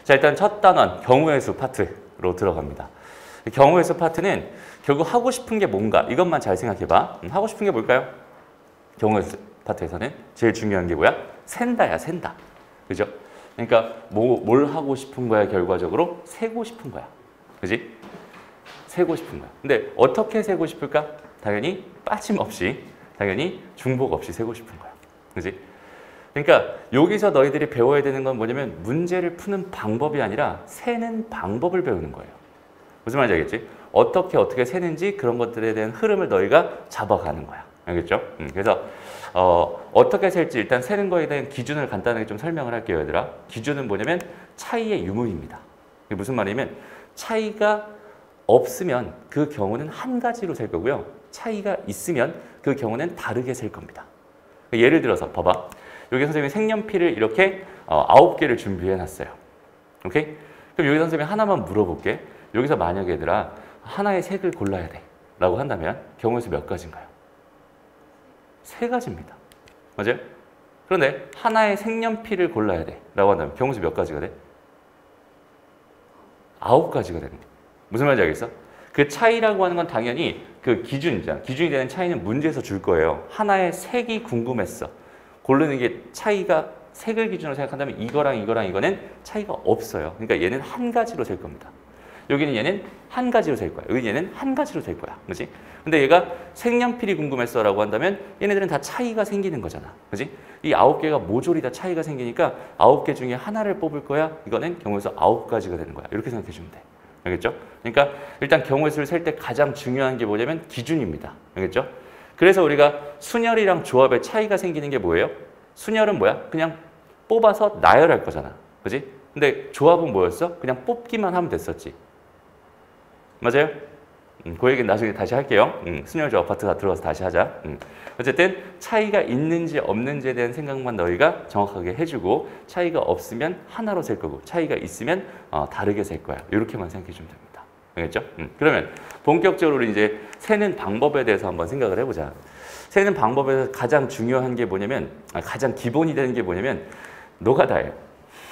자, 일단 첫 단원 경우의 수 파트로 들어갑니다. 경우의 수 파트는 결국 하고 싶은 게 뭔가 이것만 잘 생각해봐. 하고 싶은 게 뭘까요? 경우의 수 파트에서는 제일 중요한 게 뭐야? 센다야, 센다. 그죠? 그러니까 뭘 하고 싶은 거야? 결과적으로 세고 싶은 거야. 그지? 세고 싶은 거야. 근데 어떻게 세고 싶을까? 당연히 빠짐없이, 당연히 중복 없이 세고 싶은 거야. 그지? 그러니까 여기서 너희들이 배워야 되는 건 뭐냐면 문제를 푸는 방법이 아니라 세는 방법을 배우는 거예요. 무슨 말인지 알겠지? 어떻게 세는지 그런 것들에 대한 흐름을 너희가 잡아가는 거야. 알겠죠? 그래서 어떻게 셀지 일단 세는 거에 대한 기준을 간단하게 좀 설명을 할게요, 얘들아. 기준은 뭐냐면 차이의 유무입니다. 이게 무슨 말이냐면 차이가 없으면 그 경우는 한 가지로 셀 거고요. 차이가 있으면 그 경우는 다르게 셀 겁니다. 예를 들어서 봐봐. 여기 선생님이 색연필을 이렇게 9개를 준비해 놨어요. 오케이? 그럼 여기 선생님이 하나만 물어볼게. 여기서 만약에 얘들아 하나의 색을 골라야 돼 라고 한다면 경우의 수 몇 가지인가요? 3가지입니다. 맞아요? 그런데 하나의 색연필을 골라야 돼 라고 한다면 경우의 수 몇 가지가 돼? 9가지가 되는 거야. 무슨 말인지 알겠어? 그 차이라고 하는 건 당연히 그 기준이잖아. 기준이 되는 차이는 문제에서 줄 거예요. 하나의 색이 궁금했어. 고르는 게 차이가 색을 기준으로 생각한다면 이거랑 이거는 차이가 없어요. 그러니까 얘는 한 가지로 셀 겁니다. 여기는 얘는 한 가지로 셀 거야. 여기 얘는 한 가지로 셀 거야. 그렇지? 근데 얘가 색연필이 궁금했어 라고 한다면 얘네들은 다 차이가 생기는 거잖아. 그렇지? 이 9개가 모조리 다 차이가 생기니까 9개 중에 하나를 뽑을 거야. 이거는 경우의 수 9가지가 되는 거야. 이렇게 생각해 주면 돼. 알겠죠? 그러니까 일단 경우의 수를 셀 때 가장 중요한 게 뭐냐면 기준입니다. 알겠죠? 그래서 우리가 순열이랑 조합의 차이가 생기는 게 뭐예요? 순열은 뭐야? 그냥 뽑아서 나열할 거잖아. 그지? 근데 조합은 뭐였어? 그냥 뽑기만 하면 됐었지. 맞아요? 그 얘기는 나중에 다시 할게요. 순열 조합 파트 다 들어가서 다시 하자. 어쨌든 차이가 있는지 없는지에 대한 생각만 너희가 정확하게 해주고 차이가 없으면 하나로 셀 거고 차이가 있으면 다르게 셀 거야. 이렇게만 생각해 주면 됩니다. 알겠죠? 그러면 본격적으로 이제 세는 방법에 대해서 한번 생각을 해보자. 세는 방법에서 가장 중요한 게 뭐냐면 가장 기본이 되는 게 뭐냐면 노가다예요.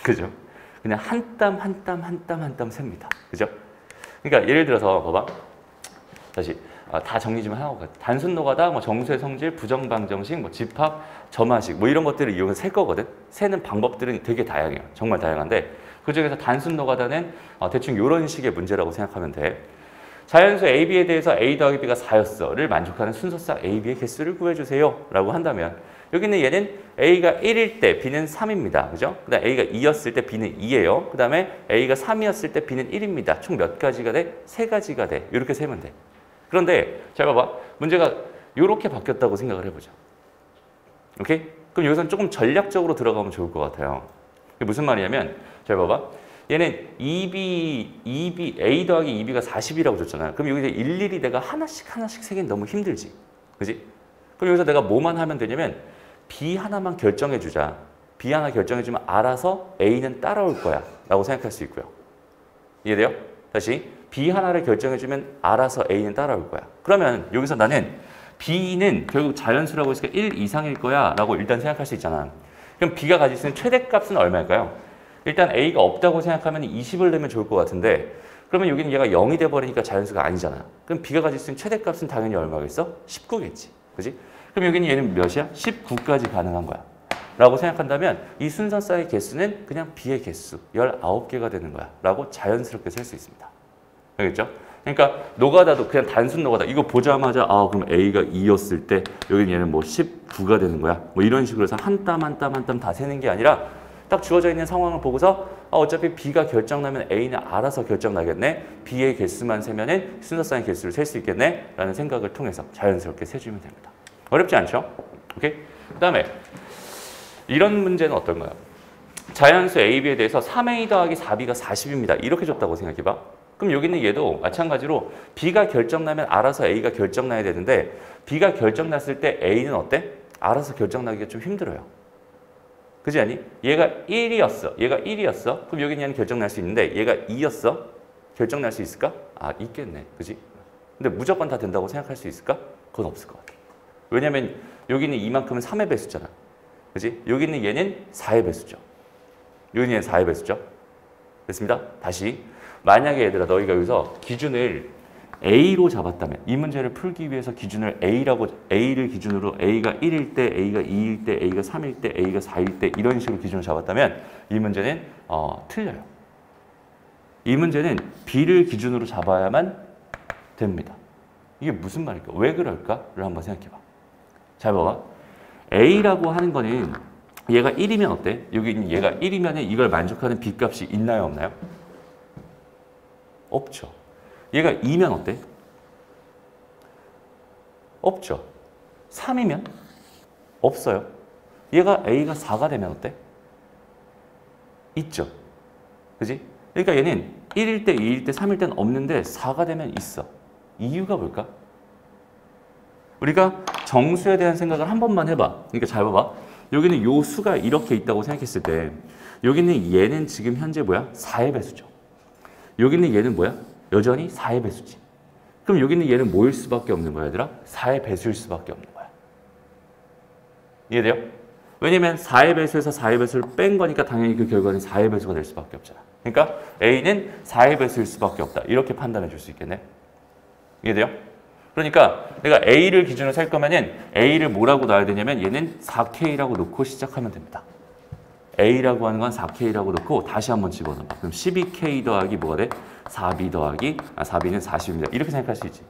그죠? 그냥 한 땀 한 땀 한 땀 한 땀 셉니다. 그죠? 그러니까 예를 들어서 봐봐. 다시 다 정리 좀 하고 가. 단순 노가다, 뭐 정수의 성질, 부정방정식, 뭐 집합, 점화식 뭐 이런 것들을 이용해서 셀 거거든. 세는 방법들은 되게 다양해요. 정말 다양한데 그중에서 단순 노가다는 대충 이런 식의 문제라고 생각하면 돼. 자연수 AB에 대해서 A 더하기 B가 4였어를 만족하는 순서상 AB의 개수를 구해주세요 라고 한다면 여기는 얘는 A가 1일 때 B는 3입니다. 그죠? 그 다음에 A가 2였을 때 B는 2예요. 그 다음에 A가 3이었을 때 B는 1입니다. 총 몇 가지가 돼? 3가지가 돼. 이렇게 세면 돼. 그런데 잘 봐봐. 문제가 이렇게 바뀌었다고 생각을 해보자. 오케이? 그럼 여기서는 조금 전략적으로 들어가면 좋을 것 같아요. 이게 무슨 말이냐면 잘 봐봐. 얘는 A 더하기 2B가 40이라고 줬잖아요. 그럼 여기서 일일이 내가 하나씩 세기는 너무 힘들지. 그지? 그럼 여기서 내가 뭐만 하면 되냐면 B 하나만 결정해 주자. B 하나 결정해 주면 알아서 A는 따라올 거야 라고 생각할 수 있고요. 이해돼요? 다시 B 하나를 결정해 주면 알아서 A는 따라올 거야. 그러면 여기서 나는 B는 결국 자연수라고 했으니까 1 이상일 거야 라고 일단 생각할 수 있잖아. 그럼 B가 가질 수 있는 최대값은 얼마일까요? 일단 A가 없다고 생각하면 20을 내면 좋을 것 같은데 그러면 여기는 얘가 0이 돼버리니까 자연수가 아니잖아. 그럼 B가 가질 수 있는 최대값은 당연히 얼마겠어? 19겠지. 그지? 그럼 여기는 얘는 몇이야? 19까지 가능한 거야. 라고 생각한다면 이 순서쌍의 개수는 그냥 B의 개수 19개가 되는 거야. 라고 자연스럽게 셀 수 있습니다. 알겠죠? 그러니까 노가다도 그냥 단순 노가다. 이거 보자마자 그럼 A가 2였을 때 여기는 얘는 뭐 19가 되는 거야. 뭐 이런 식으로 해서 한 땀 한 땀 한 땀 다 세는 게 아니라 딱 주어져 있는 상황을 보고서 어차피 B가 결정나면 A는 알아서 결정나겠네. B의 개수만 세면은 순서쌍의 개수를 셀 수 있겠네. 라는 생각을 통해서 자연스럽게 세주면 됩니다. 어렵지 않죠? 오케이? 그 다음에 이런 문제는 어떤가요? 자연수 AB에 대해서 3A 더하기 4B가 40입니다. 이렇게 줬다고 생각해봐. 그럼 여기는 얘도 마찬가지로 B가 결정나면 알아서 A가 결정나야 되는데 B가 결정났을 때 A는 어때? 알아서 결정나기가 좀 힘들어요. 그지 않니? 얘가 1이었어. 얘가 1이었어. 그럼 여기는 얘는 결정날 수 있는데 얘가 2였어. 결정날 수 있을까? 있겠네. 그지? 근데 무조건 다 된다고 생각할 수 있을까? 그건 없을 것 같아. 왜냐면 여기는 이만큼은 3의 배수잖아. 그지? 여기는 얘는 4의 배수죠. 여기는 얘는 4의 배수죠. 됐습니다. 다시 만약에 얘들아 너희가 여기서 기준을 A로 잡았다면 이 문제를 풀기 위해서 기준을 A를 기준으로 A가 1일 때, A가 2일 때, A가 3일 때, A가 4일 때 이런 식으로 기준을 잡았다면 이 문제는 틀려요. 이 문제는 B를 기준으로 잡아야만 됩니다. 이게 무슨 말일까? 왜 그럴까를 한번 생각해봐. 잘 봐봐. A라고 하는 거는 얘가 1이면 어때? 여기 있는 얘가 1이면 이걸 만족하는 B값이 있나요? 없나요? 없죠. 얘가 2면 어때? 없죠. 3이면? 없어요. 얘가 A가 4가 되면 어때? 있죠. 그지? 그러니까 얘는 1일 때, 2일 때, 3일 때는 없는데 4가 되면 있어. 이유가 뭘까? 우리가 정수에 대한 생각을 한 번만 해봐. 그러니까 잘 봐봐. 여기는 요 수가 이렇게 있다고 생각했을 때 여기는 얘는 지금 현재 뭐야? 4의 배수죠. 여기는 얘는 뭐야? 여전히 4의 배수지. 그럼 여기는 얘는 뭐일 수밖에 없는 거야, 얘들아? 4의 배수일 수밖에 없는 거야. 이해돼요? 왜냐면 4의 배수에서 4의 배수를 뺀 거니까 당연히 그 결과는 4의 배수가 될 수밖에 없잖아. 그러니까 A는 4의 배수일 수밖에 없다. 이렇게 판단해 줄 수 있겠네. 이해돼요? 그러니까 내가 A를 기준으로 살 거면은 A를 뭐라고 놔야 되냐면 얘는 4K라고 놓고 시작하면 됩니다. A라고 하는 건 4K라고 놓고 다시 한번 집어넣어봐. 그럼 12K 더하기 뭐가 돼? 4B 더하기 4B는 40입니다. 이렇게 생각할 수 있지.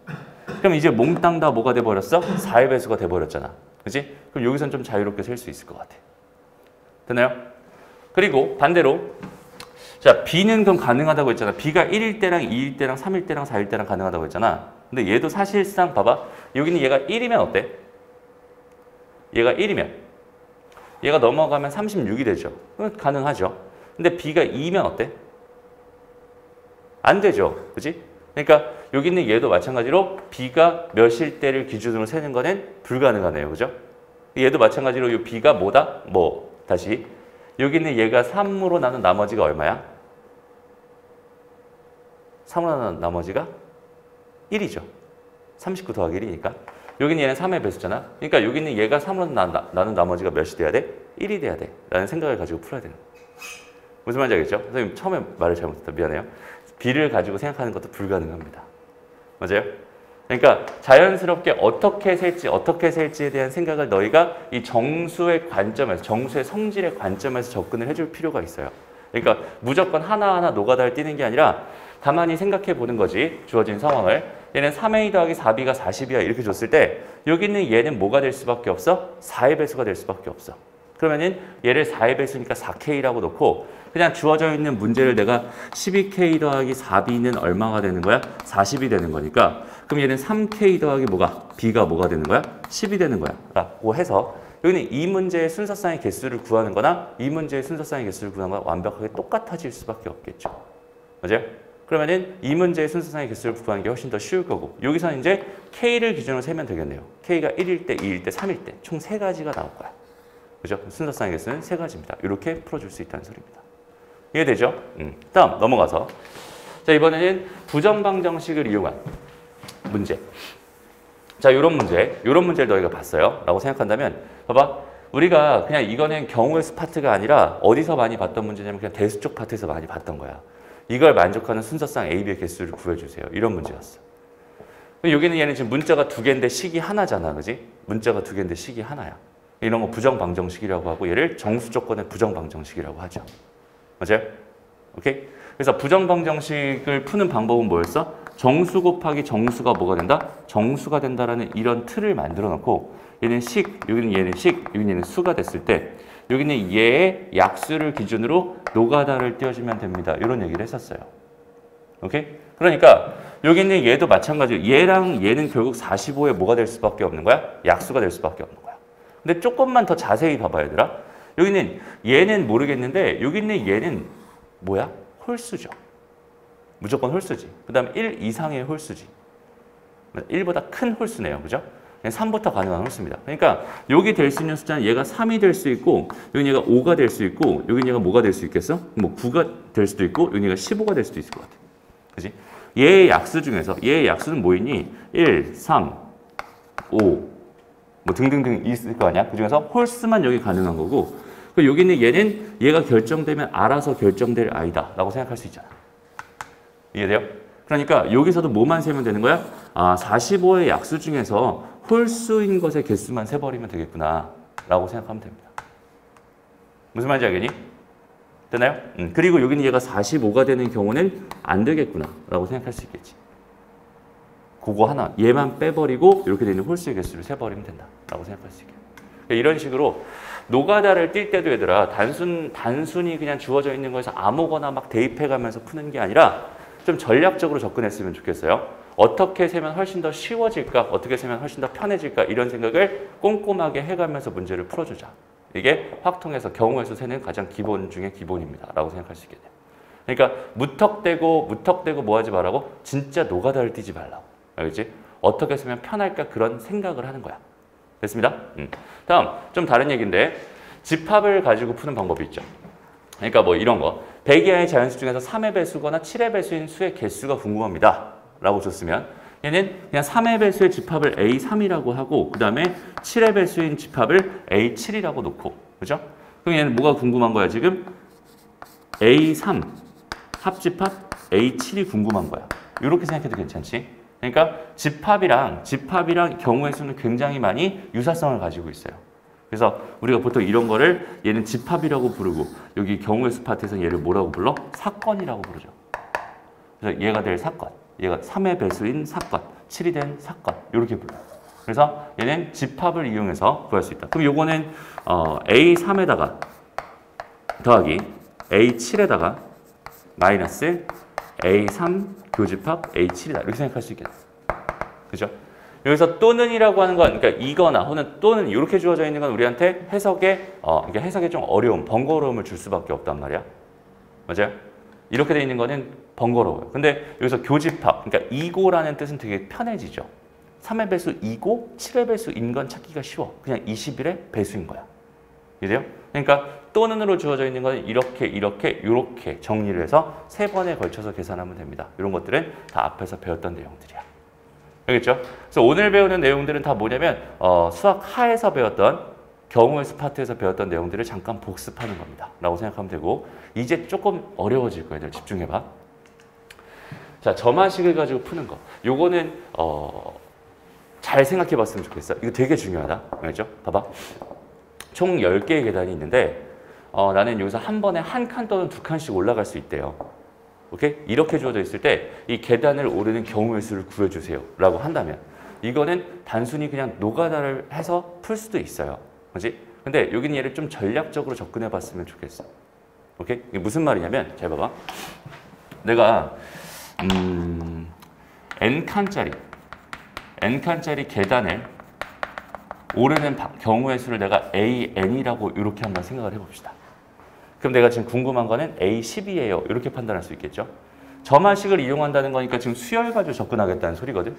그럼 이제 몽땅 다 뭐가 돼버렸어? 4의 배수가 돼버렸잖아. 그치? 그럼 여기선 좀 자유롭게 셀 수 있을 것 같아. 됐나요? 그리고 반대로 자 B는 그럼 가능하다고 했잖아. B가 1일 때랑 2일 때랑 3일 때랑 4일 때랑 가능하다고 했잖아. 근데 얘도 사실상 봐봐. 여기는 얘가 1이면 어때? 얘가 1이면 얘가 넘어가면 36이 되죠. 가능하죠. 근데 B가 2면 어때? 안 되죠. 그치? 그러니까 여기 있는 얘도 마찬가지로 B가 몇일 때를 기준으로 세는 거는 불가능하네요. 그죠? 얘도 마찬가지로 이 B가 뭐다? 다시 여기 있는 얘가 3으로 나눈 나머지가 얼마야? 3으로 나눈 나머지가 1이죠. 39 더하기 1이니까. 여기는 얘는 3의 배수잖아. 그러니까 여기 있는 얘가 3으로 나눈 나머지가 몇이 돼야 돼? 1이 돼야 돼. 라는 생각을 가지고 풀어야 되는 거야. 무슨 말인지 알겠죠? 선생님 처음에 말을 잘못했다. 미안해요. B를 가지고 생각하는 것도 불가능합니다. 맞아요? 그러니까 자연스럽게 어떻게 셀지에 대한 생각을 너희가 이 정수의 관점에서, 정수의 성질의 관점에서 접근을 해줄 필요가 있어요. 그러니까 무조건 하나하나 노가다를 띄는 게 아니라 가만히 생각해 보는 거지. 주어진 상황을. 얘는 3A 더하기 4B가 40이야. 이렇게 줬을 때 여기 있는 얘는 뭐가 될 수밖에 없어? 4의 배수가 될 수밖에 없어. 그러면은 얘를 4의 배수니까 4K라고 놓고 그냥 주어져 있는 문제를 내가 12K 더하기 4B는 얼마가 되는 거야? 40이 되는 거니까 그럼 얘는 3K 더하기 B가 뭐가 되는 거야? 10이 되는 거야. 라고 해서 여기는 이 문제의 순서상의 개수를 구하는 거나 이 문제의 순서상의 개수를 구하는 거나 완벽하게 똑같아질 수밖에 없겠죠. 맞아요? 그러면은 이 문제의 순서상의 개수를 구하는 게 훨씬 더 쉬울 거고 여기서는 이제 K를 기준으로 세면 되겠네요. K가 1일 때, 2일 때, 3일 때 총 3가지가 나올 거야. 그죠? 순서상의 개수는 3가지입니다. 이렇게 풀어줄 수 있다는 소리입니다. 이해되죠? 다음 넘어가서 자 이번에는 부정방정식을 이용한 문제. 자 이런 문제를 너희가 봤어요. 라고 생각한다면 봐봐. 우리가 그냥 이거는 경우의 수 파트가 아니라 어디서 많이 봤던 문제냐면 그냥 대수 쪽 파트에서 많이 봤던 거야. 이걸 만족하는 순서상 A, B의 개수를 구해주세요. 이런 문제였어. 여기는 얘는 지금 문자가 2개인데 식이 하나잖아. 그지? 문자가 2개인데 식이 하나야. 이런 거 부정방정식이라고 하고 얘를 정수 조건의 부정방정식이라고 하죠. 맞아요? 오케이? 그래서 부정방정식을 푸는 방법은 뭐였어? 정수 곱하기 정수가 뭐가 된다? 정수가 된다라는 이런 틀을 만들어 놓고 얘는 식, 여기는 얘는 식, 여기는 얘는 수가 됐을 때 여기는 얘의 약수를 기준으로 노가다를 띄워주면 됩니다. 이런 얘기를 했었어요. 오케이? 그러니까 여기 있는 얘도 마찬가지로 얘랑 얘는 결국 45에 뭐가 될 수밖에 없는 거야? 약수가 될 수밖에 없는 거야. 근데 조금만 더 자세히 봐봐 얘들아. 여기는 얘는 모르겠는데 여기 있는 얘는 뭐야? 홀수죠. 무조건 홀수지. 그 다음에 1 이상의 홀수지. 1보다 큰 홀수네요. 그죠? 3부터 가능한 홀수입니다. 그러니까 여기 될 수 있는 숫자는 얘가 3이 될 수 있고 여기 얘가 5가 될 수 있고 여기 얘가 뭐가 될 수 있겠어? 뭐 9가 될 수도 있고 여기 얘가 15가 될 수도 있을 것 같아. 그지? 얘의 약수 중에서 얘의 약수는 뭐 있니? 1, 3, 5 뭐 등등등 있을 거 아니야? 그 중에서 홀수만 여기 가능한 거고 그 여기는 얘는 얘가 결정되면 알아서 결정될 아이다 라고 생각할 수 있잖아. 이해돼요? 그러니까 여기서도 뭐만 세면 되는 거야? 45의 약수 중에서 홀수인 것의 개수만 세버리면 되겠구나 라고 생각하면 됩니다. 무슨 말인지 알겠니? 되나요? 그리고 여기는 얘가 45가 되는 경우는 안 되겠구나 라고 생각할 수 있겠지. 그거 하나 얘만 빼버리고 이렇게 되는 홀수의 개수를 세버리면 된다 라고 생각할 수 있겠다. 이런 식으로 노가다를 뛸 때도 얘들아 단순히 그냥 주어져 있는 거에서 아무거나 막 대입해가면서 푸는 게 아니라 좀 전략적으로 접근했으면 좋겠어요. 어떻게 세면 훨씬 더 쉬워질까? 어떻게 세면 훨씬 더 편해질까? 이런 생각을 꼼꼼하게 해가면서 문제를 풀어주자. 이게 확통에서 경우의 수 세는 가장 기본 중에 기본입니다. 라고 생각할 수 있겠네요. 그러니까 무턱대고 뭐 하지 말라고? 진짜 노가다를 뛰지 말라고. 알겠지? 어떻게 쓰면 편할까? 그런 생각을 하는 거야. 됐습니다? 다음 좀 다른 얘기인데 집합을 가지고 푸는 방법이 있죠. 그러니까 뭐 이런 거 100 이하의 자연수 중에서 3의 배수거나 7의 배수인 수의 개수가 궁금합니다. 라고 줬으면 얘는 그냥 3의 배수의 집합을 A3이라고 하고 그 다음에 7의 배수인 집합을 A7이라고 놓고 그죠? 그럼 얘는 뭐가 궁금한 거야 지금? A3 합집합 A7이 궁금한 거야. 이렇게 생각해도 괜찮지? 그러니까 집합이랑 경우의 수는 굉장히 많이 유사성을 가지고 있어요. 그래서 우리가 보통 이런 거를 얘는 집합이라고 부르고 여기 경우의 수 파트에서는 얘를 뭐라고 불러? 사건이라고 부르죠. 그래서 얘가 될 사건, 얘가 3의 배수인 사건, 7이 된 사건 이렇게 불러요. 그래서 얘는 집합을 이용해서 구할 수 있다. 그럼 요거는 A3에다가 더하기 A7에다가 마이너스 A3 교집합 A7이다. 이렇게 생각할 수 있겠다. 그죠? 여기서 또는이라고 하는 건, 그러니까 이거나 혹은 또는 이렇게 주어져 있는 건 우리한테 해석에 좀 어려움, 번거로움을 줄 수밖에 없단 말이야. 맞아요? 이렇게 돼 있는 거는 번거로워요. 근데 여기서 교집합, 그러니까 이고라는 뜻은 되게 편해지죠. 3의 배수 이고, 7의 배수인 건 찾기가 쉬워. 그냥 21의 배수인 거야. 이해돼요? 그러니까 또는으로 주어져 있는 건 이렇게 정리를 해서 3번에 걸쳐서 계산하면 됩니다. 이런 것들은 다 앞에서 배웠던 내용들이야. 알겠죠? 그래서 오늘 배우는 내용들은 다 뭐냐면 수학 하에서 배웠던 경우의 수 파트에서 배웠던 내용들을 잠깐 복습하는 겁니다. 라고 생각하면 되고 이제 조금 어려워질 거예요. 집중해봐. 자, 점화식을 가지고 푸는 거. 요거는 잘 생각해 봤으면 좋겠어. 이거 되게 중요하다. 알겠죠? 봐봐. 총 10개의 계단이 있는데 나는 여기서 한 번에 한 칸 또는 2칸씩 올라갈 수 있대요. 오케이? 이렇게 주어져 있을 때 이 계단을 오르는 경우의 수를 구해주세요 라고 한다면 이거는 단순히 그냥 노가다를 해서 풀 수도 있어요. 그렇지? 근데 여기는 얘를 좀 전략적으로 접근해 봤으면 좋겠어. 오케이? 이게 무슨 말이냐면 잘 봐봐. 내가 n칸짜리 계단을 오르는 경우의 수를 내가 AN이라고 이렇게 한번 생각을 해봅시다. 그럼 내가 지금 궁금한 거는 A10이에요. 이렇게 판단할 수 있겠죠. 점화식을 이용한다는 거니까 지금 수열 가지고 접근하겠다는 소리거든.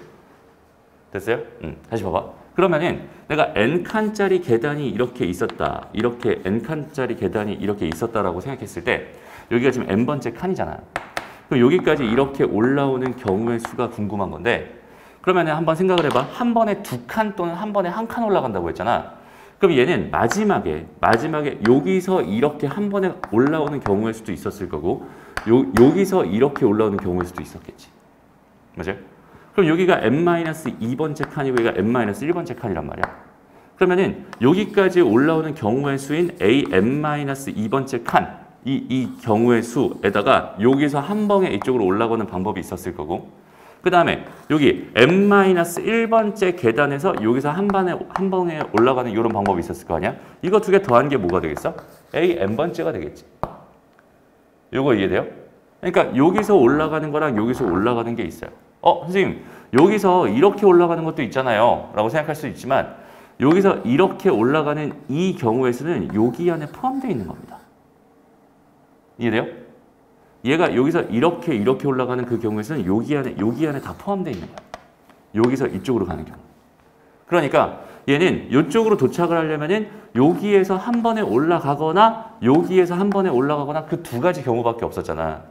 됐어요? 다시 봐봐. 그러면은 내가 n칸짜리 계단이 이렇게 있었다. 이렇게 n칸짜리 계단이 이렇게 있었다라고 생각했을 때 여기가 지금 n번째 칸이잖아. 그럼 여기까지 이렇게 올라오는 경우의 수가 궁금한 건데 그러면 한번 생각을 해봐. 한 번에 2칸 또는 한 번에 1칸 올라간다고 했잖아. 그럼 얘는 마지막에 여기서 이렇게 한 번에 올라오는 경우의 수도 있었을 거고 여기서 이렇게 올라오는 경우의 수도 있었겠지. 맞아요? 그럼 여기가 n-2번째 칸이고 여기가 n-1번째 칸이란 말이야. 그러면은 여기까지 올라오는 경우의 수인 an-2번째 칸 이 경우의 수에다가 여기서 한 번에 이쪽으로 올라가는 방법이 있었을 거고 그 다음에 여기 n-1번째 계단에서 여기서 한 번에 올라가는 이런 방법이 있었을 거 아니야? 이거 두 개 더한 게 뭐가 되겠어? a-n번째가 되겠지. 이거 이해돼요? 그러니까 여기서 올라가는 거랑 여기서 올라가는 게 있어요. 선생님 여기서 이렇게 올라가는 것도 있잖아요 라고 생각할 수 있지만 여기서 이렇게 올라가는 이 경우의 수는 여기 안에 포함되어 있는 겁니다. 이해돼요? 얘가 여기서 이렇게 올라가는 그 경우에서는 여기 안에 다 포함되어 있는 거야. 여기서 이쪽으로 가는 경우. 그러니까 얘는 이쪽으로 도착을 하려면은 여기에서 한 번에 올라가거나 여기에서 한 번에 올라가거나 그 두 가지 경우밖에 없었잖아.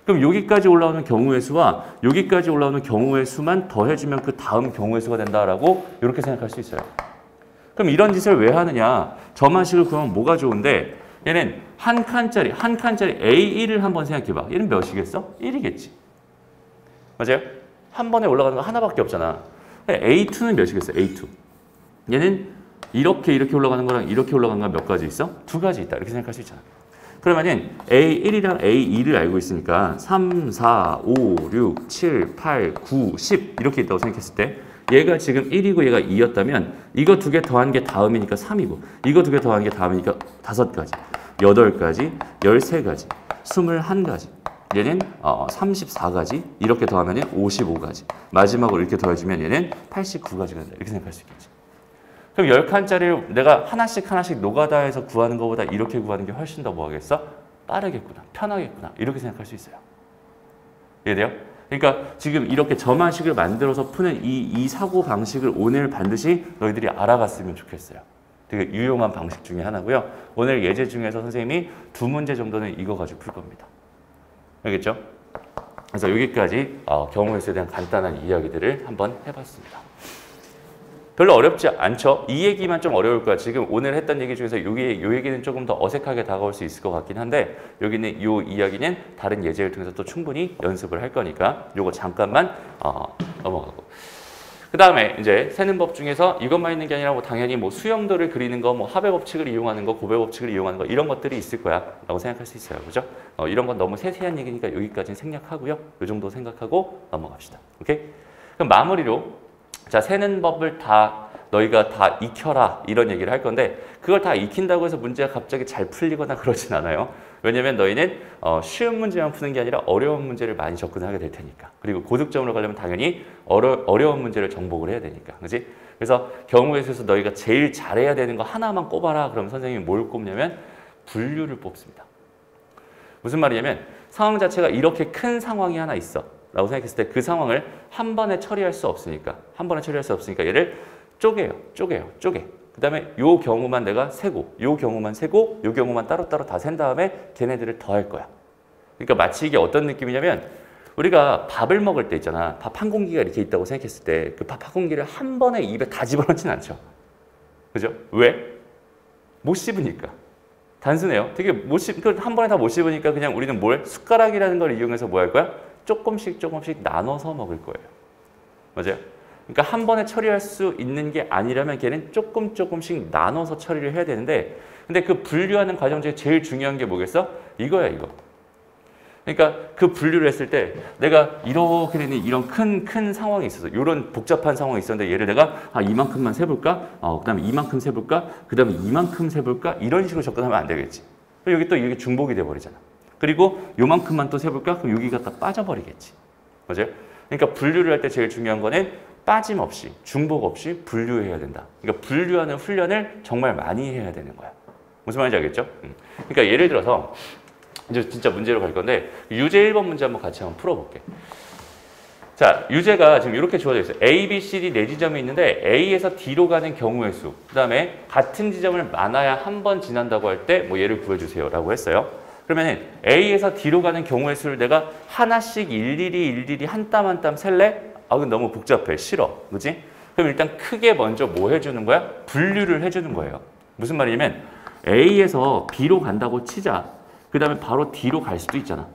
그럼 여기까지 올라오는 경우의 수와 여기까지 올라오는 경우의 수만 더해주면 그 다음 경우의 수가 된다라고 이렇게 생각할 수 있어요. 그럼 이런 짓을 왜 하느냐? 점화식을 구하면 뭐가 좋은데 얘는 한 칸짜리 A1을 한번 생각해봐. 얘는 몇이겠어? 1이겠지. 맞아요? 한 번에 올라가는 거 하나밖에 없잖아. A2는 몇이겠어? A2. 얘는 이렇게 올라가는 거랑 이렇게 올라가는 거 몇 가지 있어? 두 가지 있다. 이렇게 생각할 수 있잖아. 그러면은 A1이랑 A2를 알고 있으니까 3, 4, 5, 6, 7, 8, 9, 10 이렇게 있다고 생각했을 때 얘가 지금 1이고 얘가 2였다면 이거 두 개 더한 게 다음이니까 3이고 이거 두 개 더한 게 다음이니까 5가지, 8가지, 13가지, 21가지. 얘는 34가지, 이렇게 더하면 55가지. 마지막으로 이렇게 더해주면 얘는 89가지가 된다. 이렇게 생각할 수 있겠지. 그럼 10칸짜리를 내가 하나씩 노가다해서 구하는 것보다 이렇게 구하는 게 훨씬 더 뭐하겠어? 빠르겠구나, 편하겠구나. 이렇게 생각할 수 있어요. 이해돼요? 그러니까 지금 이렇게 점화식을 만들어서 푸는 이 사고 방식을 오늘 반드시 너희들이 알아갔으면 좋겠어요. 되게 유용한 방식 중에 하나고요. 오늘 예제 중에서 선생님이 2문제 정도는 이거 가지고 풀 겁니다. 알겠죠? 그래서 여기까지 경우의 수에 대한 간단한 이야기들을 한번 해봤습니다. 별로 어렵지 않죠? 이 얘기만 좀 어려울 거야. 지금 오늘 했던 얘기 중에서 요 얘기는 조금 더 어색하게 다가올 수 있을 것 같긴 한데 여기는 요 이야기는 다른 예제를 통해서 또 충분히 연습을 할 거니까 요거 잠깐만 넘어가고. 그 다음에 이제 세는 법 중에서 이것만 있는 게 아니라 뭐 당연히 뭐 수영도를 그리는 거, 뭐 합의 법칙을 이용하는 거, 고배 법칙을 이용하는 거 이런 것들이 있을 거야 라고 생각할 수 있어요. 그죠? 이런 건 너무 세세한 얘기니까 여기까지는 생략하고요. 요 정도 생각하고 넘어갑시다. 오케이? 그럼 마무리로 자, 세는 법을 다 너희가 다 익혀라 이런 얘기를 할 건데 그걸 다 익힌다고 해서 문제가 갑자기 잘 풀리거나 그러진 않아요. 왜냐면 너희는 쉬운 문제만 푸는 게 아니라 어려운 문제를 많이 접근하게 될 테니까. 그리고 고득점으로 가려면 당연히 어려운 문제를 정복을 해야 되니까. 그렇지? 그래서 경우의 수에서 너희가 제일 잘해야 되는 거 하나만 꼽아라. 그럼 선생님이 뭘 꼽냐면 분류를 뽑습니다. 무슨 말이냐면 상황 자체가 이렇게 큰 상황이 하나 있어 라고 생각했을 때 그 상황을 한 번에 처리할 수 없으니까 얘를 쪼개. 그 다음에 요 경우만 내가 세고 요 경우만 따로따로 다 센 다음에 걔네들을 더할 거야. 그러니까 마치 이게 어떤 느낌이냐면 우리가 밥을 먹을 때 있잖아. 밥 한 공기가 이렇게 있다고 생각했을 때 그 밥 한 공기를 한 번에 입에 다 집어넣진 않죠. 그죠? 왜? 못 씹으니까. 단순해요. 되게 한 번에 다 못 씹으니까 그냥 우리는 숟가락이라는 걸 이용해서 뭐 할 거야? 조금씩 나눠서 먹을 거예요. 맞아요? 그러니까 한 번에 처리할 수 있는 게 아니라면 걔는 조금씩 나눠서 처리를 해야 되는데 근데 그 분류하는 과정 중에 제일 중요한 게 뭐겠어? 이거야, 이거. 그러니까 그 분류를 했을 때 내가 이렇게 되는 이런 큰 상황이 있어서 이런 복잡한 상황이 있었는데 얘를 내가 이만큼만 세볼까? 그 다음에 이만큼 세볼까? 그 다음에 이만큼 세볼까? 이런 식으로 접근하면 안 되겠지. 여기 또 이게 중복이 돼버리잖아. 그리고 요만큼만 또 세볼까? 그럼 여기가 다 빠져버리겠지. 맞아요? 그러니까 분류를 할 때 제일 중요한 거는 빠짐없이, 중복 없이 분류해야 된다. 그러니까 분류하는 훈련을 정말 많이 해야 되는 거야. 무슨 말인지 알겠죠? 그러니까 예를 들어서 이제 진짜 문제로 갈 건데 유제 1번 문제 한번 같이 한번 풀어볼게. 자, 유제가 지금 이렇게 주어져 있어요. A, B, C, D 네 지점이 있는데 A에서 D로 가는 경우의 수, 그 다음에 같은 지점을 많아야 한 번 지난다고 할 때 뭐 얘를 구해주세요 라고 했어요. 그러면 A에서 D로 가는 경우의 수를 내가 하나씩 일일이 한 땀 한 땀 셀래? 그건 너무 복잡해. 싫어. 그치? 그럼 일단 크게 먼저 뭐 해주는 거야? 분류를 해주는 거예요. 무슨 말이냐면 A에서 B로 간다고 치자. 그 다음에 바로 D로 갈 수도 있잖아.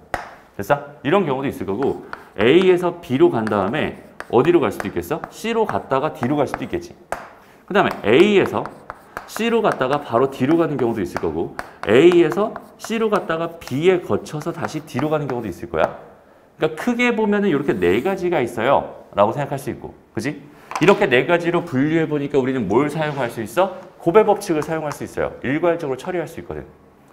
됐어? 이런 경우도 있을 거고 A에서 B로 간 다음에 어디로 갈 수도 있겠어? C로 갔다가 D로 갈 수도 있겠지. 그 다음에 A에서 C로 갔다가 바로 D로 가는 경우도 있을 거고 A에서 C로 갔다가 B에 거쳐서 다시 D로 가는 경우도 있을 거야. 그러니까 크게 보면은 이렇게 네 가지가 있어요 라고 생각할 수 있고, 그지? 이렇게 네 가지로 분류해 보니까 우리는 뭘 사용할 수 있어? 고배 법칙을 사용할 수 있어요. 일괄적으로 처리할 수 있거든.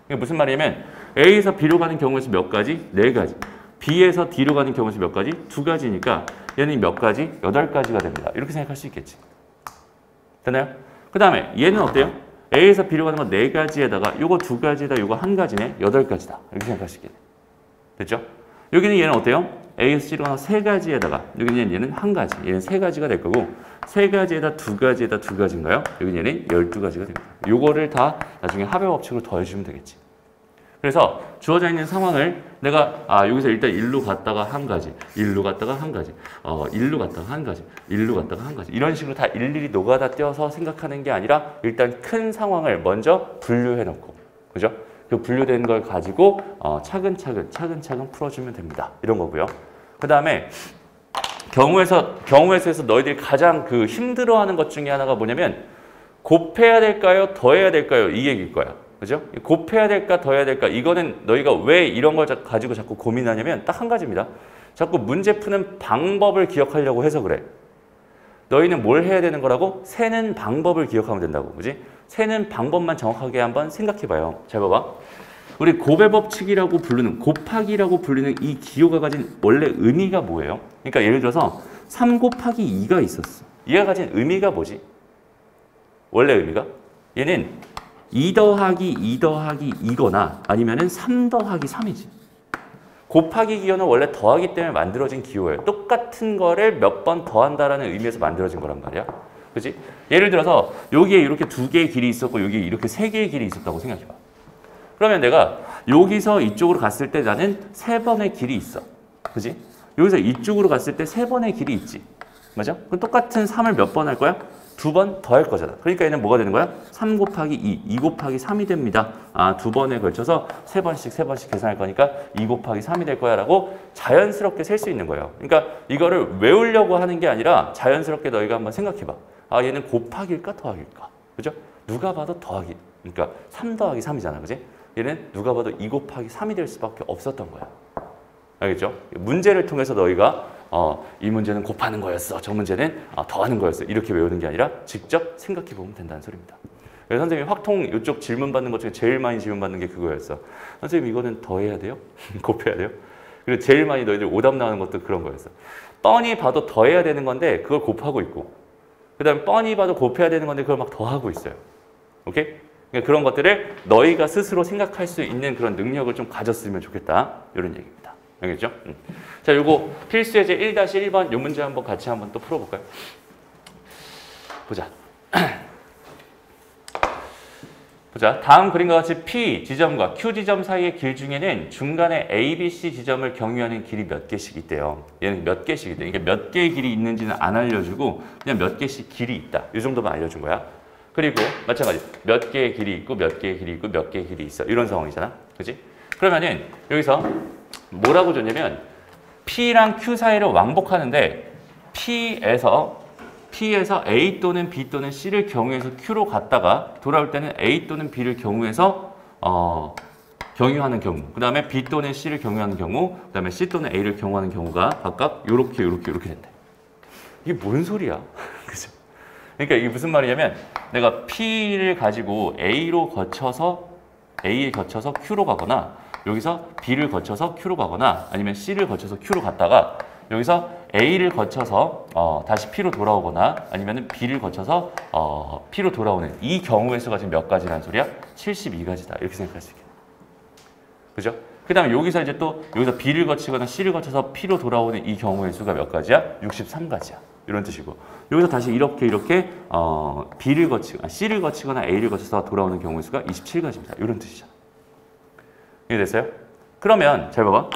이게 무슨 말이냐면 A에서 B로 가는 경우에서 몇 가지? 네 가지. B에서 D로 가는 경우에서 몇 가지? 두 가지니까 얘는 몇 가지? 8가지가 됩니다. 이렇게 생각할 수 있겠지. 되나요? 그 다음에 얘는 어때요? A에서 B로 가는 거 4가지에다가 요거 2가지에다 요거 1가지네. 8가지다. 이렇게 생각할 수 있겠네. 됐죠? 여기는 얘는 어때요? A에서 C로 가는 거 3가지에다가 여기는 얘는 1가지. 얘는 3가지가 될 거고 3가지에다 2가지에다 2가지인가요? 여기는 얘는 12가지가 됩니다. 요거를 다 나중에 합의 법칙으로 더해주면 되겠지. 그래서 주어져 있는 상황을 내가 여기서 일단 1로 갔다가 1가지, 1로 갔다가 1가지, 1로 갔다가 1가지, 1로 갔다가 1가지 이런 식으로 다 일일이 노가다 떼어서 생각하는 게 아니라 일단 큰 상황을 먼저 분류해 놓고, 그죠? 그 분류된 걸 가지고 차근차근 풀어주면 됩니다. 이런 거고요. 그 다음에 경우에서 너희들이 가장 그 힘들어하는 것 중에 하나가 뭐냐면 곱해야 될까요? 더해야 될까요? 이 얘기일 거야. 그죠? 곱해야 될까? 더해야 될까? 이거는 너희가 왜 이런 걸 가지고 자꾸 고민하냐면 딱 한 가지입니다. 자꾸 문제 푸는 방법을 기억하려고 해서 그래. 너희는 뭘 해야 되는 거라고? 세는 방법을 기억하면 된다고. 그지? 세는 방법만 정확하게 한번 생각해봐요. 잘 봐봐. 우리 곱의 법칙이라고 부르는, 곱하기라고 불리는 이 기호가 가진 원래 의미가 뭐예요? 그러니까 예를 들어서 3 곱하기 2가 있었어. 얘가 가진 의미가 뭐지? 원래 의미가? 얘는 2 더하기 2 더하기 2거나 아니면은 3 더하기 3이지. 곱하기 기호는 원래 더하기 때문에 만들어진 기호예요. 똑같은 거를 몇 번 더한다라는 의미에서 만들어진 거란 말이야. 그치? 예를 들어서 여기에 이렇게 2개의 길이 있었고 여기에 이렇게 3개의 길이 있었다고 생각해봐. 그러면 내가 여기서 이쪽으로 갔을 때 나는 3번의 길이 있어. 그지? 여기서 이쪽으로 갔을 때 3번의 길이 있지. 맞아? 그럼 똑같은 3을 몇 번 할 거야? 2번 더 할 거잖아. 그러니까 얘는 뭐가 되는 거야? 3 곱하기 2, 2 곱하기 3이 됩니다. 2번에 걸쳐서 3번씩 계산할 거니까 2 곱하기 3이 될 거야 라고 자연스럽게 셀 수 있는 거예요. 그러니까 이거를 외우려고 하는 게 아니라 자연스럽게 너희가 한번 생각해봐. 얘는 곱하기일까 더하기일까? 그죠? 누가 봐도 더하기. 그러니까 3 더하기 3이잖아. 그지? 얘는 누가 봐도 2 곱하기 3이 될 수밖에 없었던 거야. 알겠죠? 문제를 통해서 너희가 이 문제는 곱하는 거였어. 저 문제는 더하는 거였어. 이렇게 외우는 게 아니라 직접 생각해 보면 된다는 소리입니다. 그래서 선생님이 확통 이쪽 질문 받는 것 중에 제일 많이 질문 받는 게 그거였어. 선생님 이거는 더해야 돼요? 곱해야 돼요? 그리고 제일 많이 너희들 오답 나오는 것도 그런 거였어. 뻔히 봐도 더해야 되는 건데 그걸 곱하고 있고 그 다음에 뻔히 봐도 곱해야 되는 건데 그걸 막 더하고 있어요. 오케이? 그러니까 그런 것들을 너희가 스스로 생각할 수 있는 그런 능력을 좀 가졌으면 좋겠다. 이런 얘기입니다. 알겠죠? 자, 요거 필수 예제 1-1번 요 문제 한번 같이 한번 또 풀어볼까요? 보자. 보자. 다음 그림과 같이 P 지점과 Q 지점 사이의 길 중에는 중간에 A, B, C 지점을 경유하는 길이 몇 개씩 있대요. 얘는 몇 개씩 있대. 이게 몇 개의 길이 있는지는 안 알려주고 그냥 몇 개씩 길이 있다. 이 정도만 알려준 거야. 그리고 마찬가지 몇 개의 길이 있고 몇 개의 길이 있고 몇 개의 길이 있어. 이런 상황이잖아. 그지? 그러면은 여기서 뭐라고 줬냐면 P랑 Q 사이를 왕복하는데 P에서 A 또는 B 또는 C를 경유해서 Q로 갔다가 돌아올 때는 A 또는 B를 경유해서 경유하는 경우 그 다음에 B 또는 C를 경유하는 경우 그 다음에 C 또는 A를 경유하는 경우가 각각 요렇게 된대. 이게 뭔 소리야? 그죠? 그러니까 이게 무슨 말이냐면 내가 P를 가지고 A에 거쳐서 Q로 가거나 여기서 B를 거쳐서 Q로 가거나 아니면 C를 거쳐서 Q로 갔다가 여기서 A를 거쳐서 다시 P로 돌아오거나 아니면 B를 거쳐서 P로 돌아오는 이 경우의 수가 지금 몇 가지라는 소리야? 72가지다. 이렇게 생각할 수 있겠네. 그죠? 그 다음에 여기서 이제 또 여기서 B를 거치거나 C를 거쳐서 P로 돌아오는 이 경우의 수가 몇 가지야? 63가지야. 이런 뜻이고 여기서 다시 이렇게 B를 거치거나 C를 거치거나 A를 거쳐서 돌아오는 경우의 수가 27가지입니다. 이런 뜻이잖아. 이해됐어요? 그러면 잘 봐봐.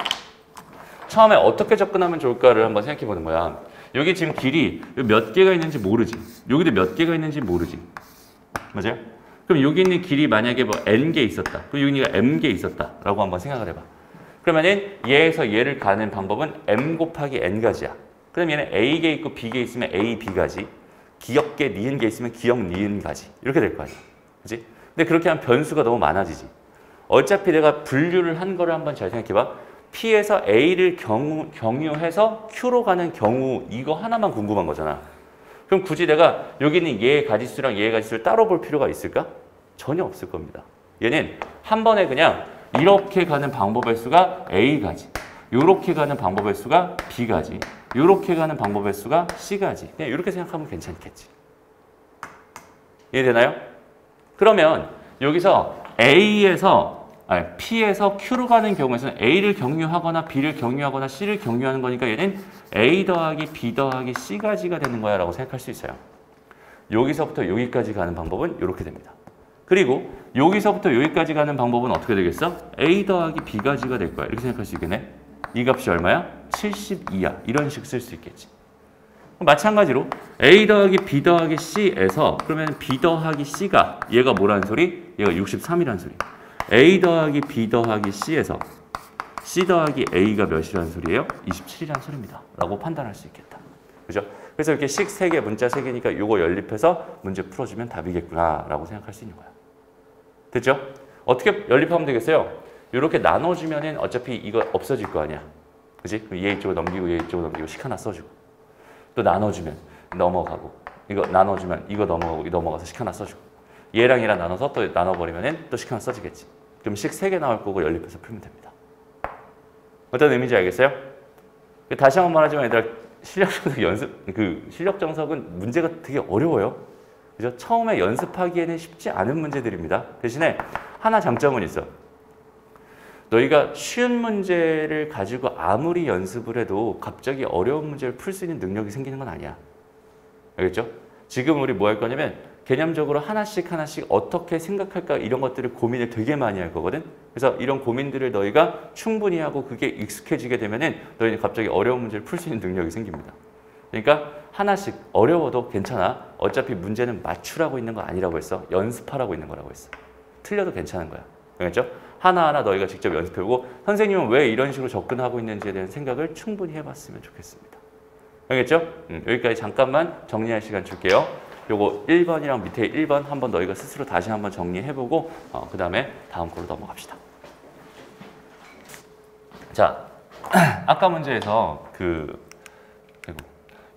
처음에 어떻게 접근하면 좋을까를 한번 생각해 보는 거야. 여기 지금 길이 몇 개가 있는지 모르지. 여기도 몇 개가 있는지 모르지. 맞아요? 그럼 여기 있는 길이 만약에 뭐 n개 있었다. 그리고 여기가 m개 있었다라고 한번 생각을 해봐. 그러면은 얘에서 얘를 가는 방법은 m 곱하기 n가지야. 그럼 얘는 a개 있고 b개 있으면 a, b가지. 기역개, 니은개 있으면 기역, 니은가지. 이렇게 될 거 아니야. 그치? 근데 그렇게 하면 변수가 너무 많아지지. 어차피 내가 분류를 한 거를 한번 잘 생각해봐. P에서 A를 경유해서 Q로 가는 경우 이거 하나만 궁금한 거잖아. 그럼 굳이 내가 여기 있는 얘의 가지수랑 얘의 가지수를 따로 볼 필요가 있을까? 전혀 없을 겁니다. 얘는 한 번에 그냥 이렇게 가는 방법의 수가 A가지, 이렇게 가는 방법의 수가 B가지, 이렇게 가는 방법의 수가 C가지. 그냥 이렇게 생각하면 괜찮겠지. 이해되나요? 그러면 여기서 P에서 Q로 가는 경우에서는 A를 경유하거나 B를 경유하거나 C를 경유하는 거니까 얘는 A 더하기 B 더하기 C가지가 되는 거야 라고 생각할 수 있어요. 여기서부터 여기까지 가는 방법은 이렇게 됩니다. 그리고 여기서부터 여기까지 가는 방법은 어떻게 되겠어? A 더하기 B가지가 될 거야. 이렇게 생각할 수 있겠네. 이 값이 얼마야? 72야. 이런 식 쓸 수 있겠지. 마찬가지로 A 더하기 B 더하기 C에서 그러면 B 더하기 C가 얘가 뭐라는 소리? 얘가 63이라는 소리. A 더하기 B 더하기 C에서 C 더하기 A가 몇이라는 소리예요? 27이라는 소리입니다. 라고 판단할 수 있겠다. 그죠? 그래서 이렇게 식 3개, 문자 3개니까 요거 연립해서 문제 풀어주면 답이겠구나 라고 생각할 수 있는 거야. 됐죠? 어떻게 연립하면 되겠어요? 이렇게 나눠주면은 어차피 이거 없어질 거 아니야. 그지? 얘 이쪽으로 넘기고 얘 이쪽으로 넘기고 식 하나 써주고 또 나눠주면 넘어가고 이거 나눠주면 이거 넘어가고 이거 넘어가서 식 하나 써주고 얘랑 얘랑 나눠서 또 나눠버리면은 또 식 하나 써지겠지. 그럼 식 3개 나올 거고 연립해서 풀면 됩니다. 어떤 의미인지 알겠어요? 다시 한번 말하지만 얘들아 실력 정석은 문제가 되게 어려워요. 그죠? 처음에 연습하기에는 쉽지 않은 문제들입니다. 대신에 하나 장점은 있어. 너희가 쉬운 문제를 가지고 아무리 연습을 해도 갑자기 어려운 문제를 풀 수 있는 능력이 생기는 건 아니야. 알겠죠? 지금 우리 뭐 할 거냐면 개념적으로 하나씩 어떻게 생각할까 이런 것들을 고민을 되게 많이 할 거거든. 그래서 이런 고민들을 너희가 충분히 하고 그게 익숙해지게 되면은 너희는 갑자기 어려운 문제를 풀 수 있는 능력이 생깁니다. 그러니까 하나씩 어려워도 괜찮아. 어차피 문제는 맞추라고 있는 거 아니라고 했어. 연습하라고 있는 거라고 했어. 틀려도 괜찮은 거야. 알겠죠? 하나하나 너희가 직접 연습해보고 선생님은 왜 이런 식으로 접근하고 있는지에 대한 생각을 충분히 해봤으면 좋겠습니다. 알겠죠? 여기까지 잠깐만 정리할 시간 줄게요. 요거 1번이랑 밑에 1번 한번 너희가 스스로 다시 한번 정리해보고 그 다음에 다음 거로 넘어갑시다. 자, 아까 문제에서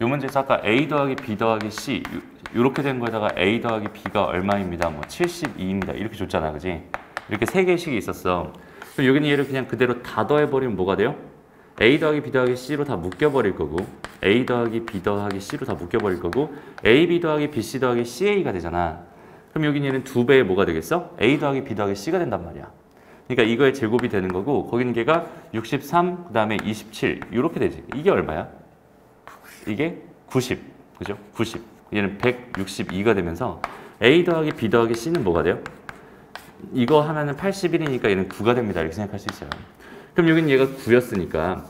요 문제에서 아까 A 더하기 B 더하기 C 이렇게 된 거에다가 A 더하기 B가 얼마입니다. 뭐 72입니다. 이렇게 줬잖아. 그지? 이렇게 3개씩이 있었어. 그럼 여기는 얘를 그냥 그대로 다 더해버리면 뭐가 돼요? A 더하기 B 더하기 C로 다 묶여버릴 거고 A 더하기 B 더하기 C로 다 묶여버릴 거고 AB 더하기 BC 더하기 CA가 되잖아. 그럼 여기는 얘는 2배의 뭐가 되겠어? A 더하기 B 더하기 C가 된단 말이야. 그러니까 이거의 제곱이 되는 거고 거기는 걔가 63, 그 다음에 27 이렇게 되지. 이게 얼마야? 이게 90, 그죠? 90. 얘는 162가 되면서 A 더하기 B 더하기 C는 뭐가 돼요? 이거 하면은 81이니까 얘는 9가 됩니다. 이렇게 생각할 수 있어요. 그럼 여기는 얘가 9였으니까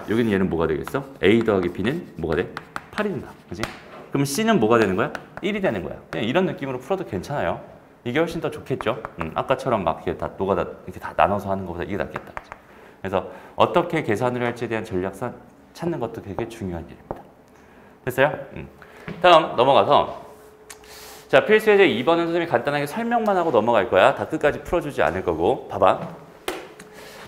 여기는 얘는 뭐가 되겠어? A 더하기 B는 뭐가 돼? 8이 된다. 그지? 그럼 C는 뭐가 되는 거야? 1이 되는 거야. 그냥 이런 느낌으로 풀어도 괜찮아요. 이게 훨씬 더 좋겠죠? 아까처럼 막 이렇게 다 노가다 이렇게 다 나눠서 하는 것보다 이게 낫겠다. 그죠? 그래서 어떻게 계산을 할지에 대한 전략상 찾는 것도 되게 중요한 일입니다. 됐어요? 다음 넘어가서 자, 필수 예제 2번은 선생님이 간단하게 설명만 하고 넘어갈 거야. 다 끝까지 풀어주지 않을 거고. 봐봐.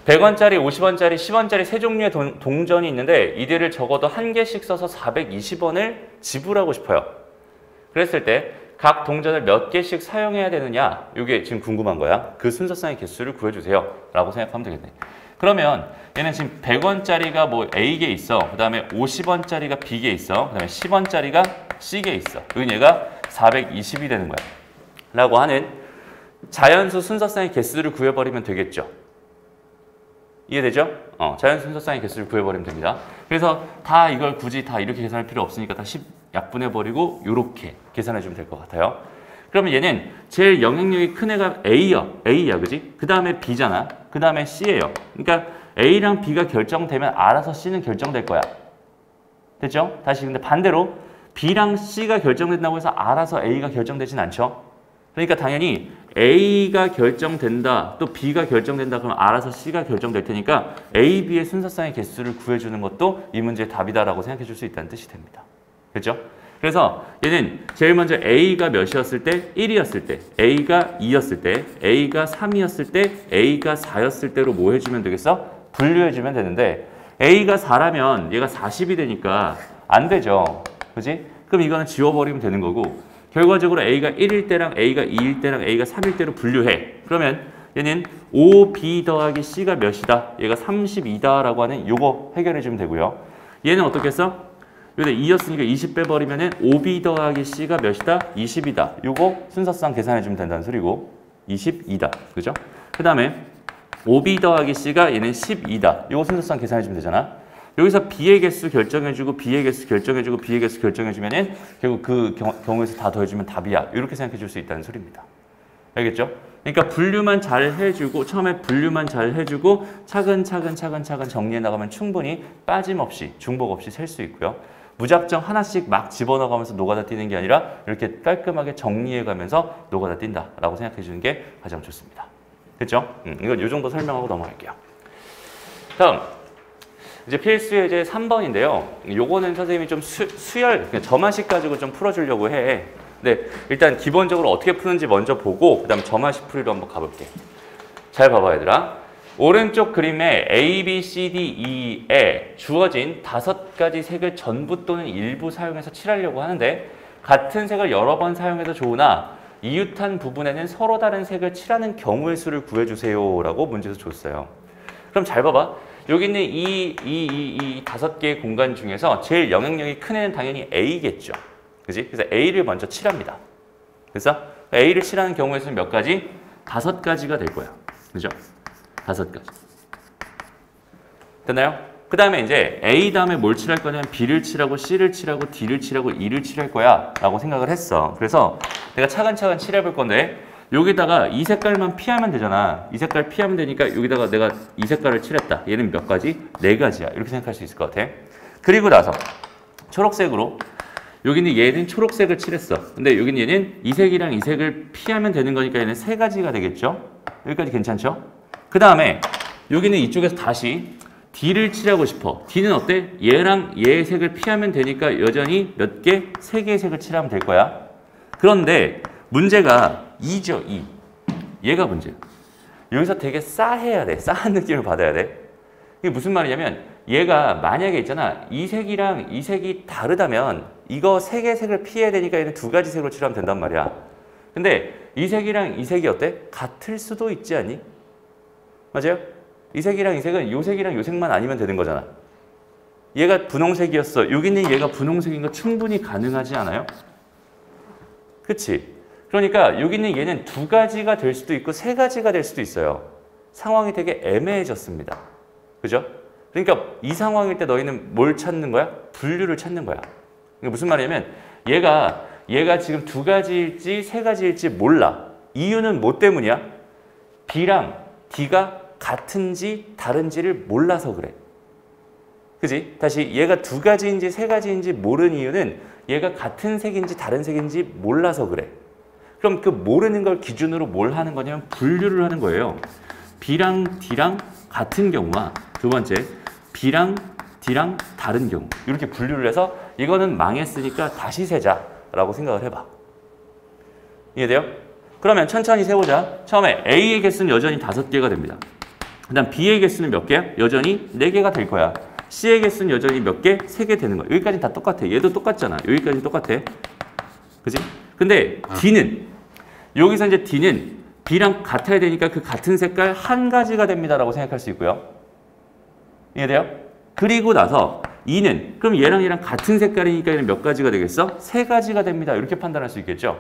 100원짜리, 50원짜리, 10원짜리 세 종류의 동전이 있는데 이들을 적어도 한 개씩 써서 420원을 지불하고 싶어요. 그랬을 때 각 동전을 몇 개씩 사용해야 되느냐? 이게 지금 궁금한 거야. 그 순서상의 개수를 구해주세요. 라고 생각하면 되겠네. 그러면 얘는 지금 100원짜리가 뭐 A개 있어. 그 다음에 50원짜리가 B개 있어. 그 다음에 10원짜리가 C개 있어. 그럼 얘가 420이 되는 거야. 라고 하는 자연수 순서상의 개수를 구해버리면 되겠죠. 이해되죠? 자연수 순서상의 개수를 구해버리면 됩니다. 그래서 다 이걸 굳이 다 이렇게 계산할 필요 없으니까 다 10 약분해버리고 이렇게 계산해주면 될 것 같아요. 그러면 얘는 제일 영향력이 큰 애가 A야, 그지? 그 다음에 B잖아. 그 다음에 C예요. 그러니까 A랑 B가 결정되면 알아서 C는 결정될 거야. 됐죠? 다시 근데 반대로 B랑 C가 결정된다고 해서 알아서 A가 결정되진 않죠. 그러니까 당연히 A가 결정된다, 또 B가 결정된다 그러면 알아서 C가 결정될 테니까 A, B의 순서상의 개수를 구해주는 것도 이 문제의 답이다라고 생각해 줄 수 있다는 뜻이 됩니다. 그렇죠? 그래서 얘는 제일 먼저 A가 몇이었을 때? 1이었을 때, A가 2였을 때, A가 3이었을 때, A가 4였을 때로 뭐 해주면 되겠어? 분류해주면 되는데 A가 4라면 얘가 40이 되니까 안 되죠. 그지? 그럼 이거는 지워버리면 되는 거고 결과적으로 A가 1일 때랑 A가 2일 때랑 A가 3일 때로 분류해. 그러면 얘는 5B 더하기 C가 몇이다? 얘가 32다 라고 하는 요거 해결해주면 되고요. 얘는 어떻게 했어? 여기다 2였으니까 20 빼버리면은 5B 더하기 C가 몇이다? 20이다. 요거 순서상 계산해주면 된다는 소리고 22다. 그죠? 그 다음에 5B 더하기 C가 얘는 12다. 요거 순서상 계산해주면 되잖아. 여기서 B의 개수 결정해주고 B의 개수 결정해주고 B의 개수 결정해주면은 결국 그 경우에서 다 더해주면 답이야. 이렇게 생각해줄 수 있다는 소리입니다. 알겠죠? 그러니까 분류만 잘 해주고 처음에 분류만 잘 해주고 차근차근 정리해 나가면 충분히 빠짐없이 중복 없이 셀 수 있고요. 무작정 하나씩 막 집어넣어가면서 노가다 뛰는 게 아니라 이렇게 깔끔하게 정리해가면서 노가다 뛴다라고 생각해 주는 게 가장 좋습니다. 됐죠? 이건 이 정도 설명하고 넘어갈게요. 다음 이제 필수 예제 3번인데요. 요거는 선생님이 좀 수열, 그냥 점화식 가지고 좀 풀어주려고 해. 네, 일단 기본적으로 어떻게 푸는지 먼저 보고 그 다음 점화식 풀이로 한번 가볼게. 잘 봐봐 얘들아. 오른쪽 그림에 A, B, C, D, E에 주어진 5가지 색을 전부 또는 일부 사용해서 칠하려고 하는데 같은 색을 여러 번 사용해도 좋으나 이웃한 부분에는 서로 다른 색을 칠하는 경우의 수를 구해주세요 라고 문제에서 줬어요. 그럼 잘 봐봐. 여기 있는 이 5개의 공간 중에서 제일 영향력이 큰 애는 당연히 A겠죠. 그지? 그래서 A를 먼저 칠합니다. 그래서 A를 칠하는 경우의 수는 몇 가지? 5가지가 될 거야. 그죠? 5가지. 됐나요? 그 다음에 이제 A 다음에 뭘 칠할 거냐면 B를 칠하고 C를 칠하고 D를 칠하고 E를 칠할 거야 라고 생각을 했어. 그래서 내가 차근차근 칠해 볼 건데 여기다가 이 색깔만 피하면 되잖아. 이 색깔 피하면 되니까 여기다가 내가 이 색깔을 칠했다. 얘는 몇 가지? 4가지야. 이렇게 생각할 수 있을 것 같아. 그리고 나서 초록색으로 여기는 얘는 초록색을 칠했어. 근데 여기는 얘는 이 색이랑 이 색을 피하면 되는 거니까 얘는 3가지가 되겠죠? 여기까지 괜찮죠? 그 다음에 여기는 이쪽에서 다시 D를 칠하고 싶어. D는 어때? 얘랑 얘의 색을 피하면 되니까 여전히 몇 개? 3개의 색을 칠하면 될 거야. 그런데 문제가 2죠, 2. 얘가 문제야. 여기서 되게 싸해야 돼. 싸한 느낌을 받아야 돼. 이게 무슨 말이냐면 얘가 만약에 있잖아. 이 색이랑 이 색이 다르다면 이거 3개의 색을 피해야 되니까 얘는 2가지 색으로 칠하면 된단 말이야. 근데 이 색이랑 이 색이 어때? 같을 수도 있지 않니? 맞아요? 이 색이랑 이 색은 이 색이랑 이 색만 아니면 되는 거잖아. 얘가 분홍색이었어. 여기 있는 얘가 분홍색인 거 충분히 가능하지 않아요? 그치? 그러니까 여기 있는 얘는 2가지가 될 수도 있고 3가지가 될 수도 있어요. 상황이 되게 애매해졌습니다. 그죠? 그러니까 이 상황일 때 너희는 뭘 찾는 거야? 분류를 찾는 거야. 그러니까 무슨 말이냐면 얘가 지금 2가지일지 3가지일지 몰라. 이유는 뭐 때문이야? B랑 D가 같은지 다른지를 몰라서 그래. 그지? 다시 얘가 2가지인지 3가지인지 모르는 이유는 얘가 같은 색인지 다른 색인지 몰라서 그래. 그럼 그 모르는 걸 기준으로 뭘 하는 거냐면 분류를 하는 거예요. B랑 D랑 같은 경우와 두 번째 B랑 D랑 다른 경우 이렇게 분류를 해서 이거는 망했으니까 다시 세자라고 생각을 해봐. 이해돼요? 그러면 천천히 세보자. 처음에 A의 개수는 여전히 5개가 됩니다. 그 다음 B의 개수는 몇 개야? 여전히 4개가 될 거야. C의 개수는 여전히 몇 개? 3개 되는 거야. 여기까지는 다 똑같아. 얘도 똑같잖아. 여기까지는 똑같아. 그치? 근데 D는 여기서 이제 D는 B랑 같아야 되니까 그 같은 색깔 1가지가 됩니다라고 생각할 수 있고요. 이해돼요? 그리고 나서 E는 그럼 얘랑 같은 색깔이니까 얘는 몇 가지가 되겠어? 3가지가 됩니다. 이렇게 판단할 수 있겠죠?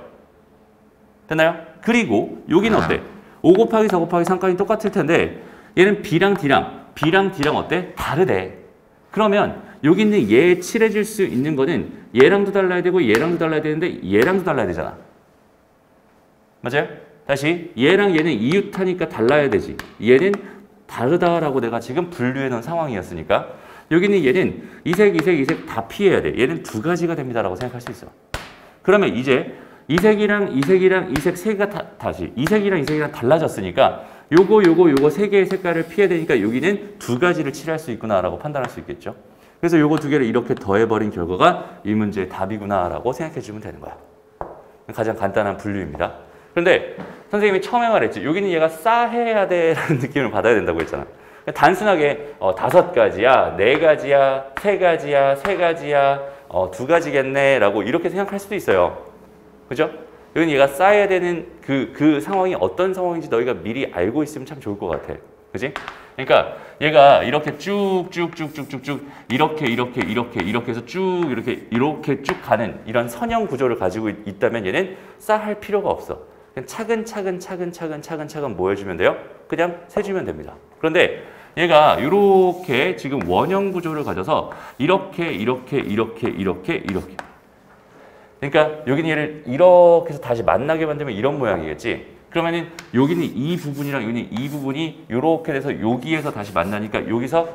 됐나요? 그리고 여기는 어때? 5 곱하기 4 곱하기 3까지 똑같을 텐데 얘는 B랑 D랑 어때? 다르대. 그러면 여기 있는 얘 칠해줄 수 있는 거는 얘랑도 달라야 되고 얘랑도 달라야 되는데 얘랑도 달라야 되잖아. 맞아요? 다시 얘랑 얘는 이웃하니까 달라야 되지. 얘는 다르다라고 내가 지금 분류해 놓은 상황이었으니까 여기는 얘는 이 색 다 피해야 돼. 얘는 2가지가 됩니다라고 생각할 수 있어. 그러면 이제 이 색이랑 이 색 3개가 다시 이 색이랑 달라졌으니까 요거 3개의 색깔을 피해야 되니까 여기는 2가지를 칠할 수 있구나라고 판단할 수 있겠죠. 그래서 요거 2개를 이렇게 더해버린 결과가 이 문제의 답이구나라고 생각해 주면 되는 거야. 가장 간단한 분류입니다. 그런데 선생님이 처음에 말했지. 여기는 얘가 싸해야 돼라는 느낌을 받아야 된다고 했잖아. 단순하게 5가지야, 4가지야, 3가지야, 3가지야, 2가지겠네 라고 이렇게 생각할 수도 있어요. 그죠? 여기는 얘가 쌓여야 되는 그 상황이 어떤 상황인지 너희가 미리 알고 있으면 참 좋을 것 같아. 그지? 그러니까 얘가 이렇게 쭉쭉쭉쭉쭉쭉 이렇게 해서 쭉 이렇게 쭉 가는 이런 선형 구조를 가지고 있다면 얘는 쌓을 필요가 없어. 그냥 차근차근 뭐 해주면 돼요? 그냥 세주면 됩니다. 그런데 얘가 이렇게 지금 원형 구조를 가져서 이렇게 그러니까 여기는 얘를 이렇게 해서 다시 만나게 만들면 이런 모양이겠지. 그러면은 여기는 이 부분이랑 여기는 이 부분이 이렇게 돼서 여기에서 다시 만나니까 여기서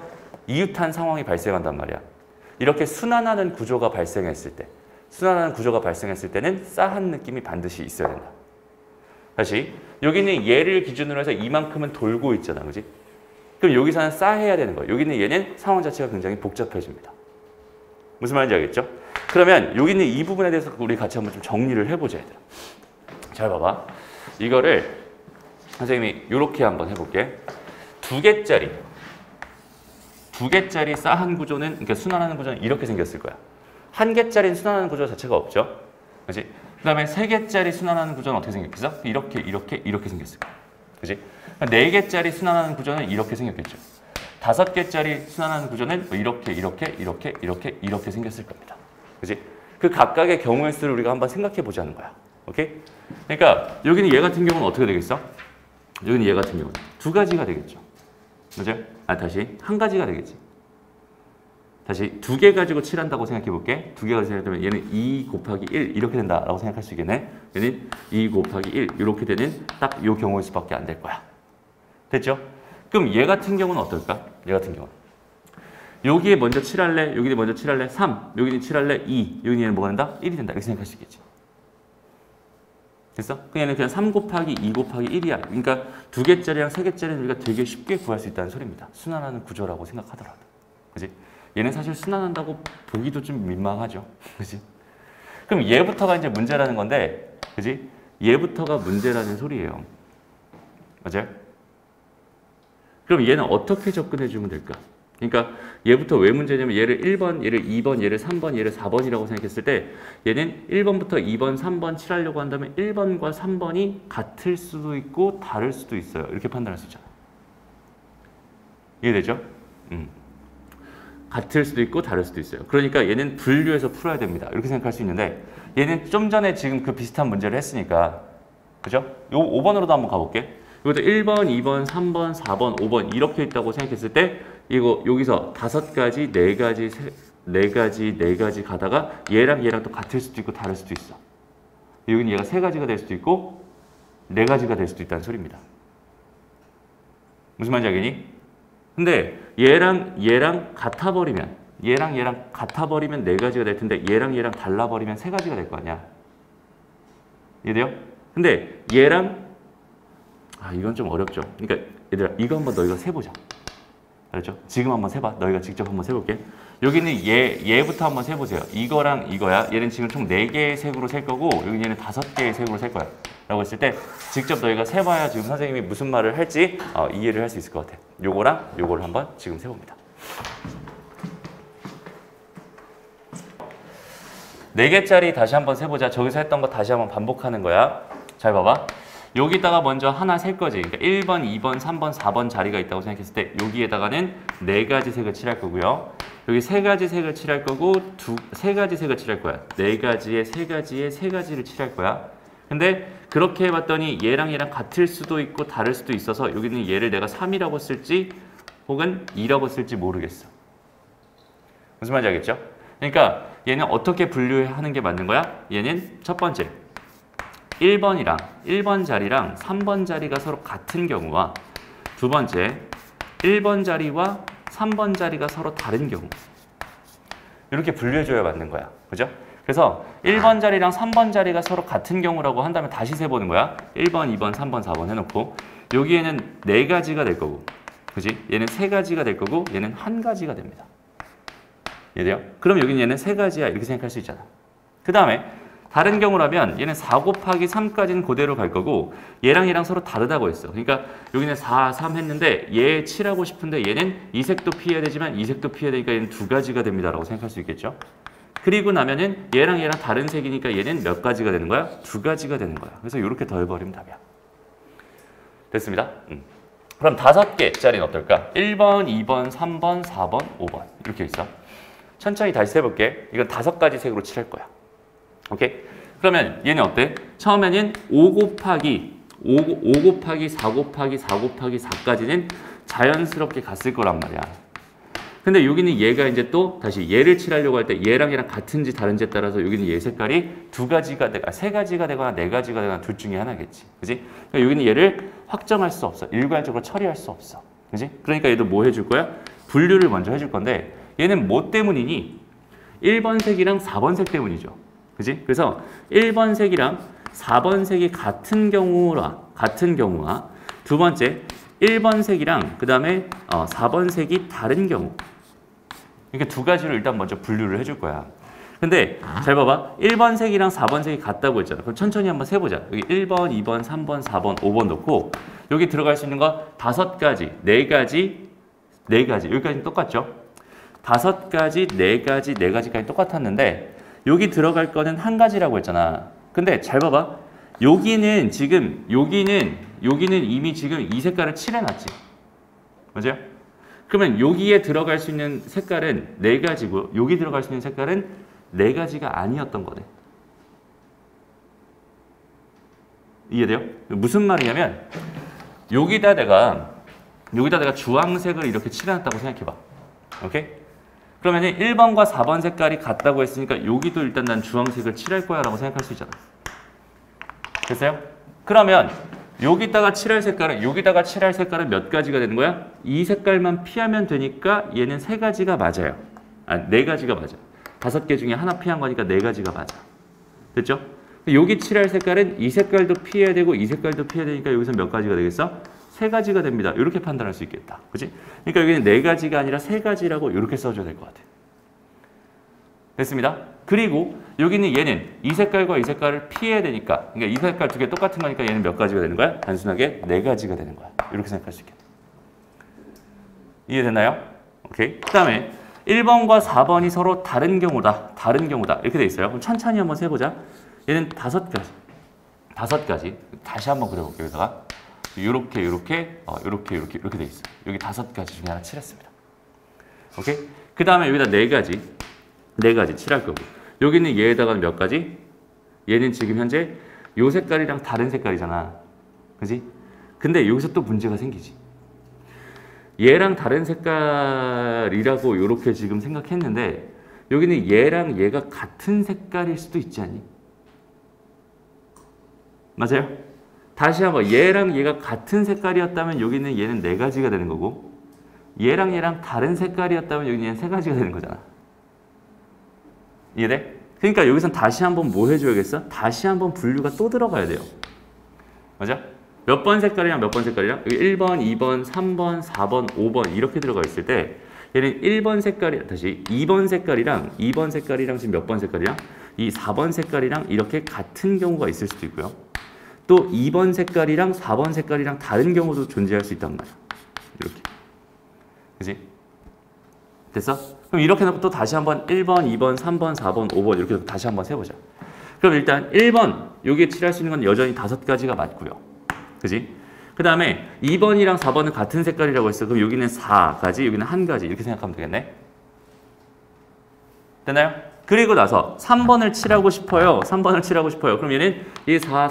이웃한 상황이 발생한단 말이야. 이렇게 순환하는 구조가 발생했을 때는 싸한 느낌이 반드시 있어야 된다. 다시 여기는 얘를 기준으로 해서 이만큼은 돌고 있잖아, 그지? 그럼 여기서는 싸해야 되는 거예요. 여기는 얘는 상황 자체가 굉장히 복잡해집니다. 무슨 말인지 알겠죠? 그러면 여기 있는 이 부분에 대해서 우리 같이 한번 좀 정리를 해보자, 얘들아. 잘 봐봐. 이거를 선생님이 이렇게 한번 해볼게. 두 개짜리 싸한 구조는, 그러니까 순환하는 구조는 이렇게 생겼을 거야. 한 개짜리는 순환하는 구조 자체가 없죠. 그지? 그 다음에 세 개짜리 순환하는 구조는 어떻게 생겼겠어? 이렇게 생겼을 거야. 그지? 네 개짜리 순환하는 구조는 이렇게 생겼겠죠. 다섯 개짜리 순환하는 구조는 이렇게 생겼을 겁니다. 그지? 그 각각의 경우의 수를 우리가 한번 생각해 보자는 거야. 오케이? 그러니까 여기는 얘 같은 경우는 어떻게 되겠어? 여기는 얘 같은 경우는 두 가지가 되겠죠. 그죠? 다시 한 가지가 되겠지. 다시 두 개 가지고 칠한다고 생각해 볼게. 두 개 가지고 생각하면 얘는 2 곱하기 1 이렇게 된다라고 생각할 수 있겠네. 얘는 2 곱하기 1 이렇게 되는 딱 이 경우의 수밖에 안 될 거야. 됐죠? 그럼 얘 같은 경우는 어떨까? 얘 같은 경우는 여기에 먼저 칠할래? 여기에 먼저 칠할래? 3. 여기는 칠할래? 2. 여기는 뭐가 된다? 1이 된다. 이렇게 생각할 수 있겠지. 됐어? 그냥 얘는 그냥 3 곱하기 2 곱하기 1이야. 그러니까 두 개짜리랑 세 개짜리는 우리가 되게 쉽게 구할 수 있다는 소리입니다. 순환하는 구조라고 생각하더라도. 그지? 얘는 사실 순환한다고 보기도 좀 민망하죠. 그지? 그럼 얘부터가 이제 문제라는 건데, 그지? 얘부터가 문제라는 소리예요. 맞아요? 그럼 얘는 어떻게 접근해 주면 될까? 그러니까 얘부터 왜 문제냐면 얘를 1번, 얘를 2번, 얘를 3번, 얘를 4번이라고 생각했을 때 얘는 1번부터 2번, 3번 칠하려고 한다면 1번과 3번이 같을 수도 있고 다를 수도 있어요. 이렇게 판단할 수 있잖아. 이해되죠? 같을 수도 있고 다를 수도 있어요. 그러니까 얘는 분류해서 풀어야 됩니다. 이렇게 생각할 수 있는데 얘는 좀 전에 지금 그 비슷한 문제를 했으니까 그죠? 요 5번으로도 한번 가볼게. 이것도 1번, 2번, 3번, 4번, 5번 이렇게 있다고 생각했을 때 이거 여기서 5가지, 4가지, 4가지 가다가 얘랑 또 같을 수도 있고 다를 수도 있어. 여기는 얘가 3가지가 될 수도 있고 4가지가 될 수도 있다는 소리입니다. 무슨 말인지 알겠니? 근데 얘랑 같아버리면 얘랑 같아버리면 4가지가 될 텐데 얘랑 달라버리면 3가지가 될 거 아니야. 이해돼요? 근데 얘랑 이건 좀 어렵죠. 그러니까 얘들아 이거 한번 너희가 세보자. 알았죠? 지금 한번 세봐. 너희가 직접 한번 세볼게. 여기는 얘부터 한번 세보세요. 이거랑 이거야. 얘는 지금 총 4개의 색으로 셀 거고 여기는 얘는 5개의 색으로 셀 거야. 라고 했을 때 직접 너희가 세봐야 지금 선생님이 무슨 말을 할지 이해를 할 수 있을 것 같아. 요거랑 요거를 한번 지금 세봅니다. 4개짜리 다시 한번 세보자. 저기서 했던 거 다시 한번 반복하는 거야. 잘 봐봐. 여기다가 먼저 하나 셀 거지. 그러니까 1번, 2번, 3번, 4번 자리가 있다고 생각했을 때 여기에다가는 4가지 색을 칠할 거고요. 여기 3가지 색을 칠할 거고 3가지 색을 칠할 거야. 4가지에 3가지에 3가지를 칠할 거야. 근데 그렇게 해봤더니 얘랑 같을 수도 있고 다를 수도 있어서 여기는 얘를 내가 3이라고 쓸지 혹은 2라고 쓸지 모르겠어. 무슨 말인지 알겠죠? 그러니까 얘는 어떻게 분류하는 게 맞는 거야? 얘는 첫 번째 1번 자리랑 3번 자리가 서로 같은 경우와 두 번째 1번 자리와 3번 자리가 서로 다른 경우 이렇게 분류해줘야 맞는 거야. 그죠? 그래서 1번 자리랑 3번 자리가 서로 같은 경우라고 한다면 다시 세보는 거야. 1번, 2번, 3번, 4번 해놓고 여기에는 4가지가 될 거고 그지? 얘는 3가지가 될 거고 얘는 1가지가 됩니다. 이해돼요? 그럼 여기는 얘는 3가지야 이렇게 생각할 수 있잖아. 그 다음에 다른 경우라면 얘는 4 곱하기 3까지는 그대로 갈 거고 얘랑 서로 다르다고 했어. 그러니까 여기는 4, 3 했는데 얘 칠하고 싶은데 얘는 이 색도 피해야 되지만 이 색도 피해야 되니까 얘는 2가지가 됩니다 라고 생각할 수 있겠죠. 그리고 나면은 얘랑 다른 색이니까 얘는 몇 가지가 되는 거야? 2가지가 되는 거야. 그래서 이렇게 더해버리면 답이야. 됐습니다. 그럼 5개짜리는 어떨까? 1번, 2번, 3번, 4번, 5번 이렇게 있어. 천천히 다시 세볼게. 이건 5가지 색으로 칠할 거야. 오케이? 그러면 얘는 어때? 처음에는 5 곱하기 4 곱하기 4 곱하기 4까지는 자연스럽게 갔을 거란 말이야. 근데 여기는 얘가 이제 또 다시 얘를 칠하려고 할 때 얘랑 같은지 다른지에 따라서 여기는 얘 색깔이 2가지가 되거나 3가지가 되거나 4가지가 되거나 둘 중에 하나겠지. 그지? 그러니까 여기는 얘를 확정할 수 없어. 일괄적으로 처리할 수 없어. 그지? 그러니까 얘도 뭐 해줄 거야? 분류를 먼저 해줄 건데 얘는 뭐 때문이니? 1번 색이랑 4번 색 때문이죠. 그지? 그래서 1번 색이랑 4번 색이 같은 경우와 두 번째 1번 색이랑 그 다음에 4번 색이 다른 경우. 이렇게 두 가지로 일단 먼저 분류를 해줄 거야. 근데 잘 봐봐. 1번 색이랑 4번 색이 같다고 했잖아. 그럼 천천히 한번 세보자. 여기 1번, 2번, 3번, 4번, 5번 넣고 여기 들어갈 수 있는 거 5가지, 4가지, 4가지. 여기까지는 똑같죠? 5가지, 4가지, 4가지까지 똑같았는데 여기 들어갈 거는 한 가지라고 했잖아. 근데 잘 봐봐. 여기는 이미 지금 이 색깔을 칠해놨지. 맞아요? 그러면 여기에 들어갈 수 있는 색깔은 4가지고 여기 들어갈 수 있는 색깔은 4가지가 아니었던 거네. 이해돼요? 무슨 말이냐면 여기다 내가 주황색을 이렇게 칠해놨다고 생각해봐. 오케이? 그러면 1번과 4번 색깔이 같다고 했으니까 여기도 일단 난 주황색을 칠할 거야 라고 생각할 수 있잖아. 됐어요? 그러면 여기다가 칠할 색깔은 몇 가지가 되는 거야? 이 색깔만 피하면 되니까 얘는 3가지가 맞아요. 4가지가 맞아. 5개 중에 하나 피한 거니까 4가지가 맞아. 됐죠? 여기 칠할 색깔은 이 색깔도 피해야 되고 이 색깔도 피해야 되니까 여기서 몇 가지가 되겠어? 3가지가 됩니다. 이렇게 판단할 수 있겠다. 그치? 그러니까 여기는 4가지가 아니라 3가지라고 이렇게 써줘야 될 것 같아. 됐습니다. 그리고 여기는 얘는 이 색깔과 이 색깔을 피해야 되니까, 그러니까 이 색깔 2개 똑같은 거니까 얘는 몇 가지가 되는 거야? 단순하게 4가지가 되는 거야. 이렇게 생각할 수 있겠다. 이해됐나요? 오케이. 그 다음에 1번과 4번이 서로 다른 경우다. 이렇게 돼 있어요. 그럼 천천히 한번 세보자. 얘는 5가지. 다시 한번 그려볼게요. 여기다가. 이렇게 돼 있어. 여기 5가지 중에 하나 칠했습니다. 오케이? 그 다음에 여기다 4가지 칠할 거고. 여기는 얘에다가는 몇 가지? 얘는 지금 현재 요 색깔이랑 다른 색깔이잖아. 그지? 근데 여기서 또 문제가 생기지. 얘랑 다른 색깔이라고 이렇게 지금 생각했는데 여기는 얘랑 얘가 같은 색깔일 수도 있지 않니? 맞아요? 다시 한번 얘랑 얘가 같은 색깔이었다면 여기는 얘는 4가지가 되는 거고 얘랑 다른 색깔이었다면 여기는 얘는 3가지가 되는 거잖아. 이해돼? 그러니까 여기선 다시 한번 뭐 해줘야겠어? 다시 한번 분류가 또 들어가야 돼요. 맞아? 몇 번 색깔이랑 몇 번 색깔이랑 여기 1번, 2번, 3번, 4번, 5번 이렇게 들어가 있을 때 얘는 1번 색깔이 다시 2번 색깔이랑 지금 몇 번 색깔이랑 이 4번 색깔이랑 이렇게 같은 경우가 있을 수도 있고요. 또 2번 색깔이랑 4번 색깔이랑 다른 경우도 존재할 수 있단 말이야. 이렇게. 그지? 됐어? 그럼 이렇게 놓고 또 다시 한번 1번, 2번, 3번, 4번, 5번 이렇게 다시 한번 세보자. 그럼 일단 1번 여기에 칠할 수 있는 건 여전히 5가지가 맞고요. 그지? 그 다음에 2번이랑 4번은 같은 색깔이라고 했어. 그럼 여기는 4가지, 여기는 1가지 이렇게 생각하면 되겠네. 됐나요? 그리고 나서 3번을 칠하고 싶어요. 그럼 얘는 이 4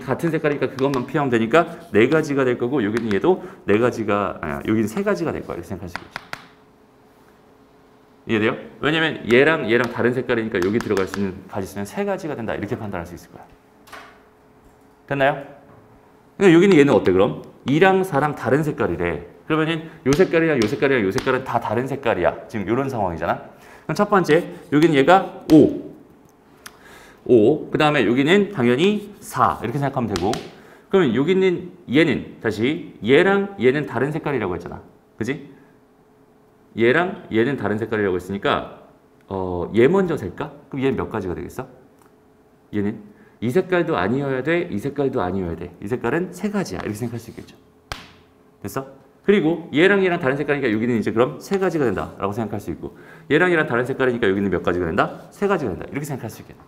같은 색깔이니까 그것만 피하면 되니까 4가지가 될 거고 여기는 얘도 4가지가 여기는 3가지가 될 거야. 이렇게 생각할 수 있겠죠. 이해돼요? 왜냐면 얘랑 다른 색깔이니까 여기 들어갈 수 있는 가지수는 3가지가 된다. 이렇게 판단할 수 있을 거야. 됐나요? 그러니까 여기는 얘는 어때 그럼? 2랑 4랑 다른 색깔이래. 그러면은 요 색깔이랑 요 색깔은 다 다른 색깔이야. 지금 이런 상황이잖아. 그럼 첫 번째 여기는 얘가 5. 그 다음에 여기는 당연히 4 이렇게 생각하면 되고 그러면 여기는 얘는 다시 얘랑 얘는 다른 색깔이라고 했잖아. 그지? 얘랑 얘는 다른 색깔이라고 했으니까 얘 먼저 셀까? 그럼 얘는 몇 가지가 되겠어? 얘는 이 색깔도 아니어야 돼. 이 색깔도 아니어야 돼. 이 색깔은 3가지야. 이렇게 생각할 수 있겠죠. 됐어? 그리고 얘랑 다른 색깔이니까 여기는 이제 그럼 3가지가 된다라고 생각할 수 있고 얘랑 다른 색깔이니까 여기는 몇 가지가 된다? 3가지가 된다. 이렇게 생각할 수 있겠다.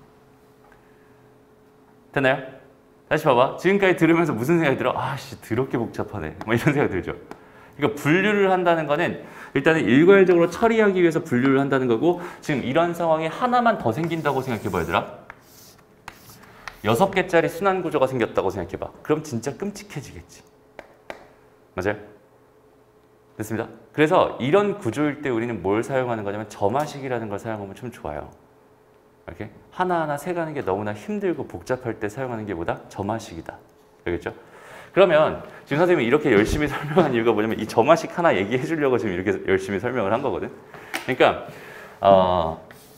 됐나요? 다시 봐봐. 지금까지 들으면서 무슨 생각이 들어? 아씨 더럽게 복잡하네. 뭐 이런 생각이 들죠. 그러니까 분류를 한다는 거는 일단은 일괄적으로 처리하기 위해서 분류를 한다는 거고 지금 이런 상황이 하나만 더 생긴다고 생각해봐 얘들아. 6개짜리 순환 구조가 생겼다고 생각해봐. 그럼 진짜 끔찍해지겠지. 맞아요? 됐습니다. 그래서 이런 구조일 때 우리는 뭘 사용하는 거냐면 점화식이라는 걸 사용하면 좀 좋아요. 이렇게 하나하나 세가는 게 너무나 힘들고 복잡할 때 사용하는 게 뭐다? 점화식이다. 알겠죠? 그러면 지금 선생님이 이렇게 열심히 설명한 이유가 뭐냐면 이 점화식 하나 얘기해 주려고 지금 이렇게 열심히 설명을 한 거거든. 그러니까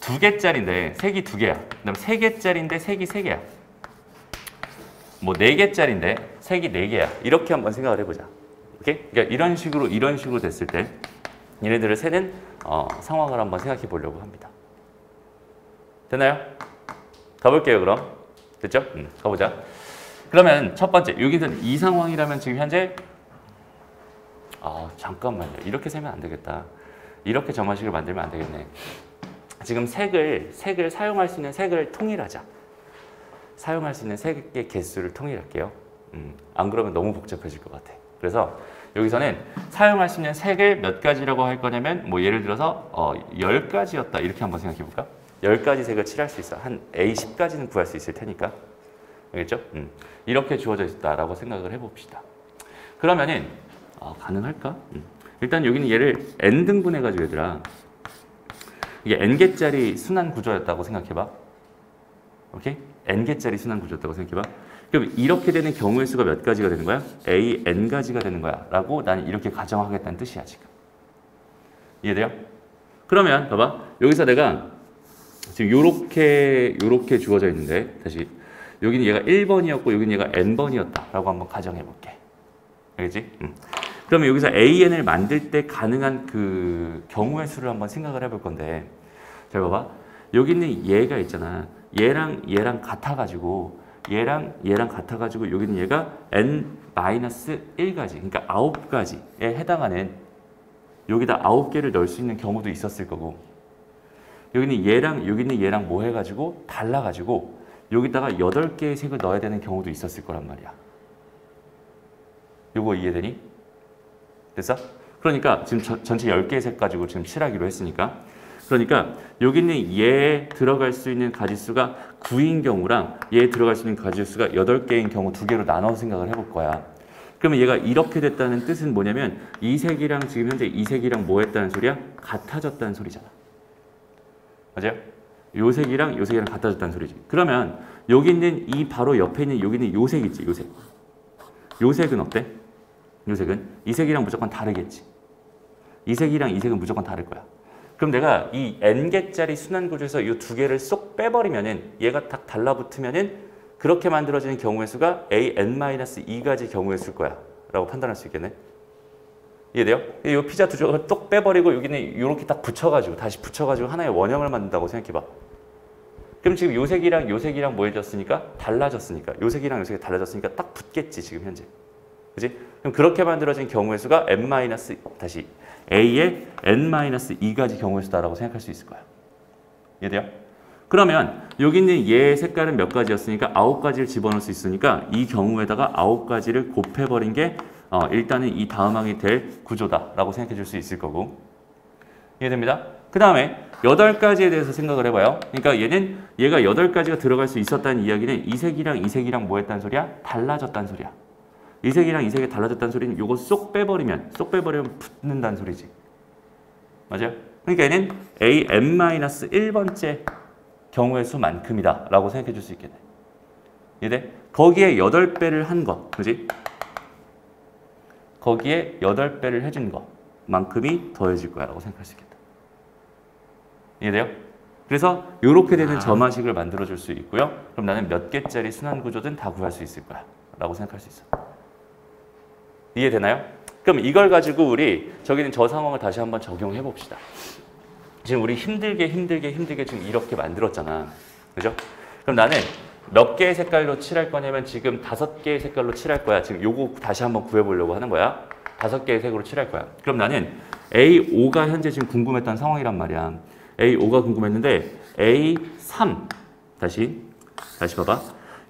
2개짜리인데 색이 2개야. 그 다음에 3개짜리인데 색이 3개야. 뭐 4개짜리인데 색이 4개야. 이렇게 한번 생각을 해보자. 오케이? 그러니까 이런 식으로 됐을 때 얘네들을 세는 상황을 한번 생각해 보려고 합니다. 됐나요? 가볼게요, 그럼. 됐죠? 가보자. 그러면 첫 번째, 여기서는 이 상황이라면 지금 현재 잠깐만요. 이렇게 세면 안 되겠다. 이렇게 점화식을 만들면 안 되겠네. 지금 색을 사용할 수 있는 색을 통일하자. 사용할 수 있는 색의 개수를 통일할게요. 안 그러면 너무 복잡해질 것 같아. 그래서 여기서는 사용할 수 있는 색을 몇 가지라고 할 거냐면 뭐 예를 들어서 10가지였다. 이렇게 한번 생각해 볼까? 10가지 색을 칠할 수 있어. 한 A10까지는 구할 수 있을 테니까. 알겠죠? 이렇게 주어져 있다라고 생각을 해봅시다. 그러면은 가능할까? 일단 여기는 얘를 n 등분해가지고 얘들아 이게 n개짜리 순환 구조였다고 생각해봐. 오케이? n개짜리 순환 구조였다고 생각해봐. 그럼 이렇게 되는 경우의 수가 몇 가지가 되는 거야? a n가지가 되는 거야 라고 나는 이렇게 가정하겠다는 뜻이야 지금. 이해돼요? 그러면 봐봐. 여기서 내가 지금 요렇게 주어져 있는데 다시 여기는 얘가 1번이었고 여기는 얘가 n번이었다 라고 한번 가정해 볼게. 알겠지? 그러면 여기서 AN을 만들 때 가능한 그 경우의 수를 한번 생각을 해볼 건데 잘 봐봐. 여기 있는 얘가 있잖아. 얘랑 같아가지고 얘랑 같아가지고 여기는 얘가 n-1가지 그러니까 9가지에 해당하는 여기다 9개를 넣을 수 있는 경우도 있었을 거고 여기는 얘랑 뭐 해가지고 달라가지고 여기다가 8개의 색을 넣어야 되는 경우도 있었을 거란 말이야. 요거 이해되니? 됐어? 그러니까 지금 전체 10개의 색 가지고 지금 칠하기로 했으니까 그러니까 여기 있는 얘에 들어갈 수 있는 가지수가 9인 경우랑 얘에 들어갈 수 있는 가지수가 8개인 경우 2개로 나눠 생각을 해볼 거야. 그러면 얘가 이렇게 됐다는 뜻은 뭐냐면 이 색이랑 지금 현재 이 색이랑 뭐 했다는 소리야? 같아졌다는 소리잖아. 맞아요? 요 색이랑 요 색이랑 같아졌다는 소리지. 그러면 여기 있는 이 바로 옆에 있는 여기 있는 요 색 있지? 요 색. 요 색은 어때? 요 색은 이 색이랑 무조건 다르겠지. 이 색이랑 이 색은 무조건 다를 거야. 그럼 내가 이 n개짜리 순환 구조에서 이 2개를 쏙 빼버리면은 얘가 딱 달라붙으면은 그렇게 만들어지는 경우의 수가 an-2가지 경우의 수일 거야 라고 판단할 수 있겠네. 이해돼요? 이 피자 두 조각을 똑 빼버리고 여기는 이렇게 딱 붙여가지고 다시 붙여가지고 하나의 원형을 만든다고 생각해봐. 그럼 지금 요 색이랑 요 색이랑 뭐 해졌으니까? 달라졌으니까. 요 색이랑 요 색이 달라졌으니까 딱 붙겠지 지금 현재. 그지? 그럼 그렇게 만들어진 경우의 수가 다시 A의 n-2가지 경우의 수다라고 생각할 수 있을 거야. 이해돼요? 그러면 여기 있는 얘의 색깔은 몇 가지였으니까 9가지를 집어넣을 수 있으니까 이 경우에다가 9가지를 곱해버린 게 일단은 이 다음 항이 될 구조다라고 생각해 줄 수 있을 거고. 이해됩니다? 그 다음에 8가지에 대해서 생각을 해봐요. 그러니까 얘가 8가지가 들어갈 수 있었다는 이야기는 이 색이랑 뭐 했다는 소리야? 달라졌다는 소리야. 이 색이랑 이 색이 달라졌다는 소리는 요거 쏙 빼버리면 붙는다는 소리지. 맞아요? 그러니까 얘는 an-1번째 경우의 수만큼이다 라고 생각해 줄 수 있겠네. 이해돼? 거기에 8배를 한 거, 그지? 거기에 8배를 해준 것만큼이 더해질 거야 라고 생각할 수 있겠다. 이해돼요? 그래서 이렇게 되는 점화식을 만들어줄 수 있고요. 그럼 나는 몇 개짜리 순환 구조든 다 구할 수 있을 거야 라고 생각할 수 있어. 이해되나요? 그럼 이걸 가지고 우리 저기는 저 상황을 다시 한번 적용해 봅시다. 지금 우리 힘들게 지금 이렇게 만들었잖아. 그죠? 그럼 나는 몇 개의 색깔로 칠할 거냐면 지금 5개의 색깔로 칠할 거야. 지금 요거 다시 한번 구해보려고 하는 거야. 5개의 색으로 칠할 거야. 그럼 나는 A5가 현재 지금 궁금했던 상황이란 말이야. A5가 궁금했는데 A3 다시 봐봐.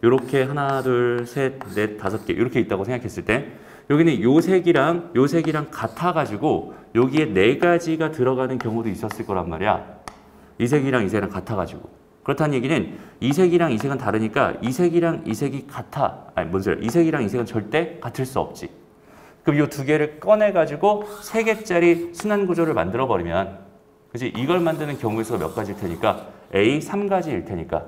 요렇게 하나, 둘, 셋, 넷, 5개 이렇게 있다고 생각했을 때 여기는 요 색이랑 같아가지고 여기에 4가지가 들어가는 경우도 있었을 거란 말이야. 이 색이랑 이 색이랑 같아가지고. 그렇다는 얘기는 이 색이랑 이 색은 다르니까 이 색이랑 이 색이 같아. 아니 뭔 소리야. 이 색이랑 이 색은 절대 같을 수 없지. 그럼 이 2개를 꺼내가지고 3개짜리 순환 구조를 만들어버리면 그치? 이걸 만드는 경우의 수가 몇 가지일 테니까 A3가지일 테니까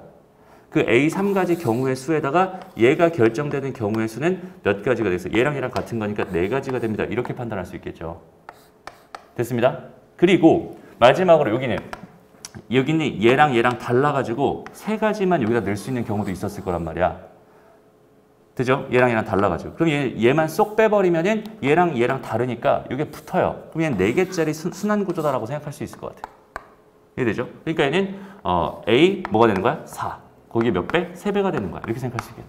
그 A3가지 경우의 수에다가 얘가 결정되는 경우의 수는 몇 가지가 돼서 얘랑 같은 거니까 4가지가 됩니다. 이렇게 판단할 수 있겠죠. 됐습니다. 그리고 마지막으로 여기는 얘랑 달라가지고 3가지만 여기다 넣을 수 있는 경우도 있었을 거란 말이야. 그죠? 얘랑 달라가지고. 그럼 얘만 쏙 빼버리면은 얘랑 다르니까 이게 붙어요. 그럼 얘는 4개짜리 순환 구조다라고 생각할 수 있을 것 같아요. 이해되죠? 그러니까 얘는 A 뭐가 되는 거야? 4. 거기에 몇 배? 3배가 되는 거야. 이렇게 생각할 수 있겠네.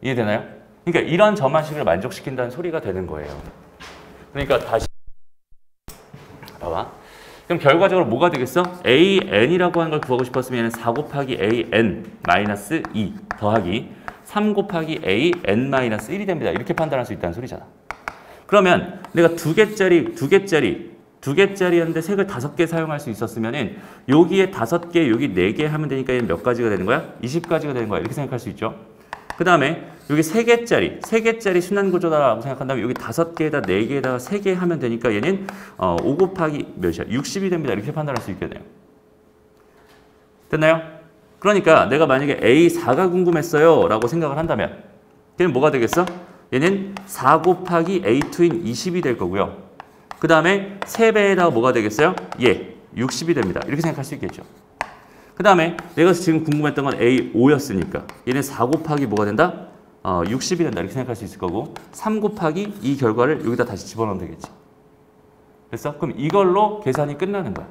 이해되나요? 그러니까 이런 점화식을 만족시킨다는 소리가 되는 거예요. 그러니까 다시 봐봐. 그럼 결과적으로 뭐가 되겠어? AN이라고 하는 걸 구하고 싶었으면 4 곱하기 AN 마이너스 2 더하기 3 곱하기 AN 마이너스 1이 됩니다. 이렇게 판단할 수 있다는 소리잖아. 그러면 내가 2개짜리였는데 색을 5개 사용할 수 있었으면은 여기에 5개, 여기 4개 하면 되니까 얘는 몇 가지가 되는 거야? 20가지가 되는 거야. 이렇게 생각할 수 있죠. 그 다음에 여기 3개짜리 순환 구조다라고 생각한다면 여기 5개에다 4개에다가 3개 하면 되니까 얘는 5 곱하기 몇이야? 60이 됩니다. 이렇게 판단할 수 있겠네요. 됐나요? 그러니까 내가 만약에 A4가 궁금했어요 라고 생각을 한다면 얘는 뭐가 되겠어? 얘는 4 곱하기 A2인 20이 될 거고요. 그 다음에 3배에다가 뭐가 되겠어요? 60이 됩니다. 이렇게 생각할 수 있겠죠. 그 다음에 내가 지금 궁금했던 건 A5였으니까 얘는 4 곱하기 뭐가 된다? 60이 된다. 이렇게 생각할 수 있을 거고 3 곱하기 이 결과를 여기다 다시 집어넣으면 되겠지. 됐어? 그럼 이걸로 계산이 끝나는 거야.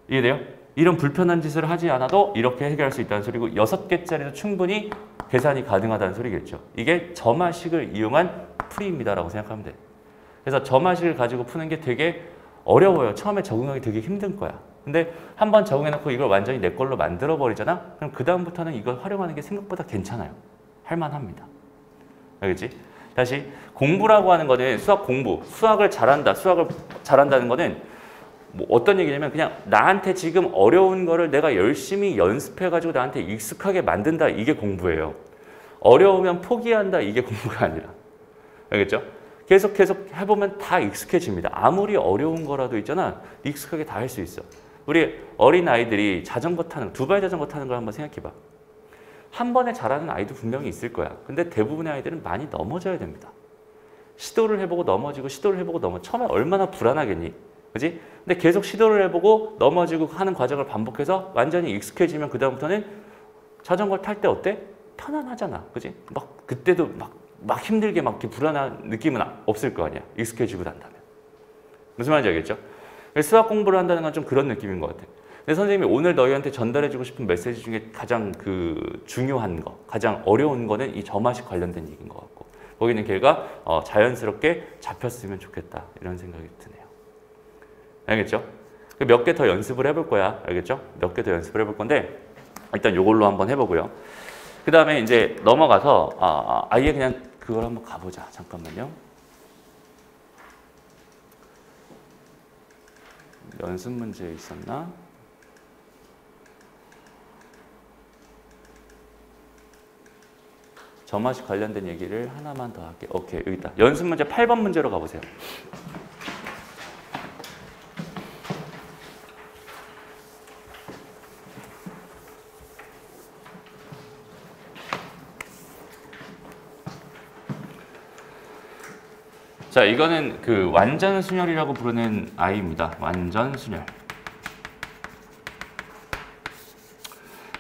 이해돼요? 이런 불편한 짓을 하지 않아도 이렇게 해결할 수 있다는 소리고 6개짜리도 충분히 계산이 가능하다는 소리겠죠. 이게 점화식을 이용한 풀이입니다라고 생각하면 돼. 그래서 점화식을 가지고 푸는 게 되게 어려워요. 처음에 적응하기 되게 힘든 거야. 근데 한번 적응해놓고 이걸 완전히 내 걸로 만들어버리잖아? 그럼 그 다음부터는 이걸 활용하는 게 생각보다 괜찮아요. 할만합니다. 알겠지? 다시 공부라고 하는 거는 수학 공부, 수학을 잘한다는 거는 뭐 어떤 얘기냐면 그냥 나한테 지금 어려운 거를 내가 열심히 연습해가지고 나한테 익숙하게 만든다. 이게 공부예요. 어려우면 포기한다. 이게 공부가 아니라. 알겠죠? 계속 해보면 다 익숙해집니다. 아무리 어려운 거라도 있잖아. 익숙하게 다 할 수 있어. 우리 어린 아이들이 두발 자전거 타는 걸 한번 생각해봐. 한 번에 잘하는 아이도 분명히 있을 거야. 근데 대부분의 아이들은 많이 넘어져야 됩니다. 시도를 해보고 넘어지고 처음에 얼마나 불안하겠니? 그지? 근데 계속 시도를 해보고 넘어지고 하는 과정을 반복해서 완전히 익숙해지면 그 다음부터는 자전거를 탈 때 어때? 편안하잖아. 그지? 그때도 막 힘들게 막 이렇게 불안한 느낌은 없을 거 아니야. 익숙해지고 난다면. 무슨 말인지 알겠죠? 수학 공부를 한다는 건 좀 그런 느낌인 것 같아. 근데 선생님이 오늘 너희한테 전달해주고 싶은 메시지 중에 가장 중요한 거, 가장 어려운 거는 이 점화식 관련된 얘기인 것 같고 거기는 걔가 자연스럽게 잡혔으면 좋겠다 이런 생각이 드네요. 알겠죠? 몇 개 더 연습을 해볼 거야. 알겠죠? 몇 개 더 연습을 해볼 건데 일단 이걸로 한번 해보고요. 그 다음에 이제 넘어가서 아예 그냥 그걸 한번 가보자. 잠깐만요. 연습 문제 있었나? 점화식 관련된 얘기를 하나만 더 할게요. 오케이, 여기 있다. 연습 문제 8번 문제로 가보세요. 자, 이거는 완전순열이라고 부르는 아이입니다. 완전순열.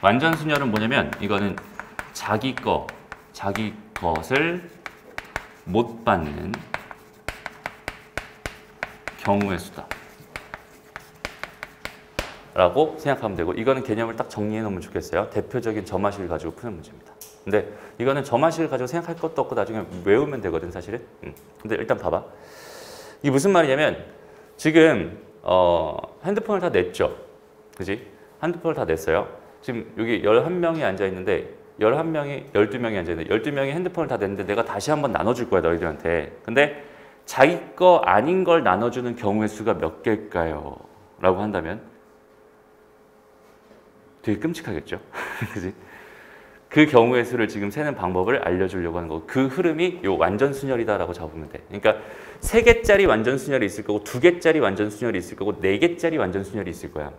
완전순열은 뭐냐면 이거는 자기 것을 못 받는 경우의 수다 라고 생각하면 되고 이거는 개념을 딱 정리해 놓으면 좋겠어요. 대표적인 점화식을 가지고 푸는 문제입니다. 근데 이거는 점화식을 가지고 생각할 것도 없고 나중에 외우면 되거든 사실은. 근데 일단 봐봐. 이게 무슨 말이냐면 지금 핸드폰을 다 냈죠. 그지? 핸드폰을 다 냈어요. 지금 여기 11명이 앉아있는데 12명이 앉아있는데 12명이 핸드폰을 다 냈는데 내가 다시 한번 나눠줄 거야 너희들한테. 근데 자기 거 아닌 걸 나눠주는 경우의 수가 몇 개일까요? 라고 한다면 되게 끔찍하겠죠. 그지? 그 경우의 수를 지금 세는 방법을 알려주려고 하는 거고 그 흐름이 요 완전순열이다라고 잡으면 돼. 그러니까 3개짜리 완전순열이 있을 거고 2개짜리 완전순열이 있을 거고 4개짜리 완전순열이 있을 거야.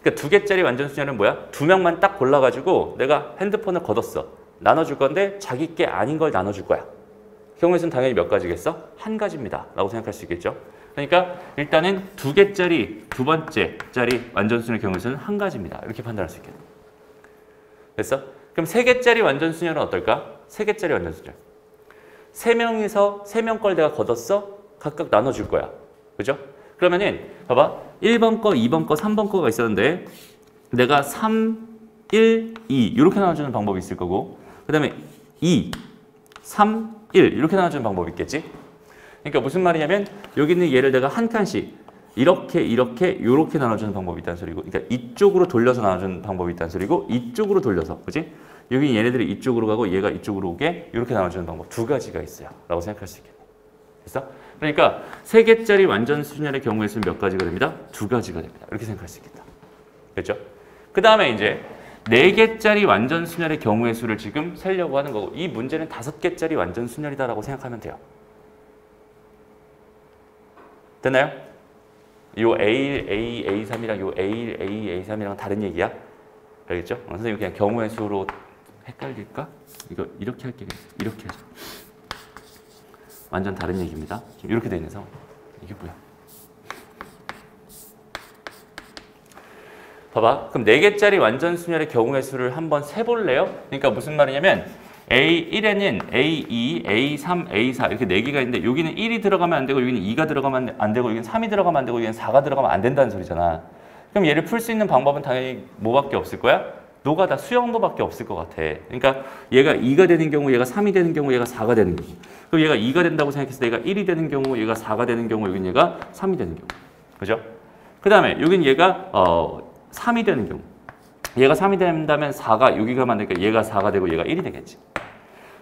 그러니까 2개짜리 완전순열은 뭐야? 2명만 딱 골라가지고 내가 핸드폰을 걷었어. 나눠줄 건데 자기 게 아닌 걸 나눠줄 거야. 경우의 수는 당연히 몇 가지겠어? 한 가지입니다. 라고 생각할 수 있겠죠. 그러니까 일단은 2개짜리, 두 번째 짜리 완전순열 경우의 수는 한 가지입니다. 이렇게 판단할 수 있겠네. 됐어? 그럼 3개짜리 완전순열은 어떨까? 3개짜리 완전순열. 3명에서 3명 걸 내가 걷었어? 각각 나눠줄 거야. 그죠? 그러면은 봐봐. 1번 거, 2번 거, 3번 거가 있었는데 내가 3, 1, 2 이렇게 나눠주는 방법이 있을 거고 그 다음에 2, 3, 1 이렇게 나눠주는 방법이 있겠지? 그러니까 무슨 말이냐면 여기 있는 얘를 내가 한 칸씩 이렇게 나눠주는 방법이 있다는 소리고 그러니까 이쪽으로 돌려서 나눠주는 방법이 있다는 소리고 이쪽으로 돌려서 그지? 여기 얘네들이 이쪽으로 가고 얘가 이쪽으로 오게 이렇게 나눠주는 방법 2가지가 있어요 라고 생각할 수 있겠네. 됐어? 그러니까 3개짜리 완전순열의 경우의 수는 몇 가지가 됩니다? 2가지가 됩니다. 이렇게 생각할 수 있겠다. 됐죠? 그 다음에 이제 4개짜리 완전순열의 경우의 수를 지금 세려고 하는 거고 이 문제는 5개짜리 완전순열이다라고 생각하면 돼요. 됐나요? 요 A1, A, A3이랑 요 A1, A, A3이랑 다른 얘기야. 알겠죠? 선생님 그냥 경우의 수로 헷갈릴까? 이거 이렇게 할게. 이렇게 하자. 완전 다른 얘기입니다. 지금 이렇게 돼 있는 상황. 이게 뭐야? 봐봐. 그럼 4개짜리 완전순열의 경우의 수를 한번 세볼래요? 그러니까 무슨 말이냐면 A1에는 A2, A3, A4 이렇게 4개가 있는데 여기는 1이 들어가면 안 되고 여기는 2가 들어가면 안 되고 여기는 3이 들어가면 안 되고 여기는 4가 들어가면 안 된다는 소리잖아. 그럼 얘를 풀 수 있는 방법은 당연히 뭐밖에 없을 거야? 노가다 수영도밖에 없을 것 같아. 그러니까 얘가 2가 되는 경우, 얘가 3이 되는 경우, 얘가 4가 되는 경우. 그럼 얘가 2가 된다고 생각했을 때 얘가 1이 되는 경우, 얘가 4가 되는 경우, 여긴 얘가 3이 되는 경우. 그죠? 그 다음에 여긴 얘가 3이 되는 경우. 얘가 3이 된다면 4가 여기 가면 안 되니까 얘가 4가 되고 얘가 1이 되겠지.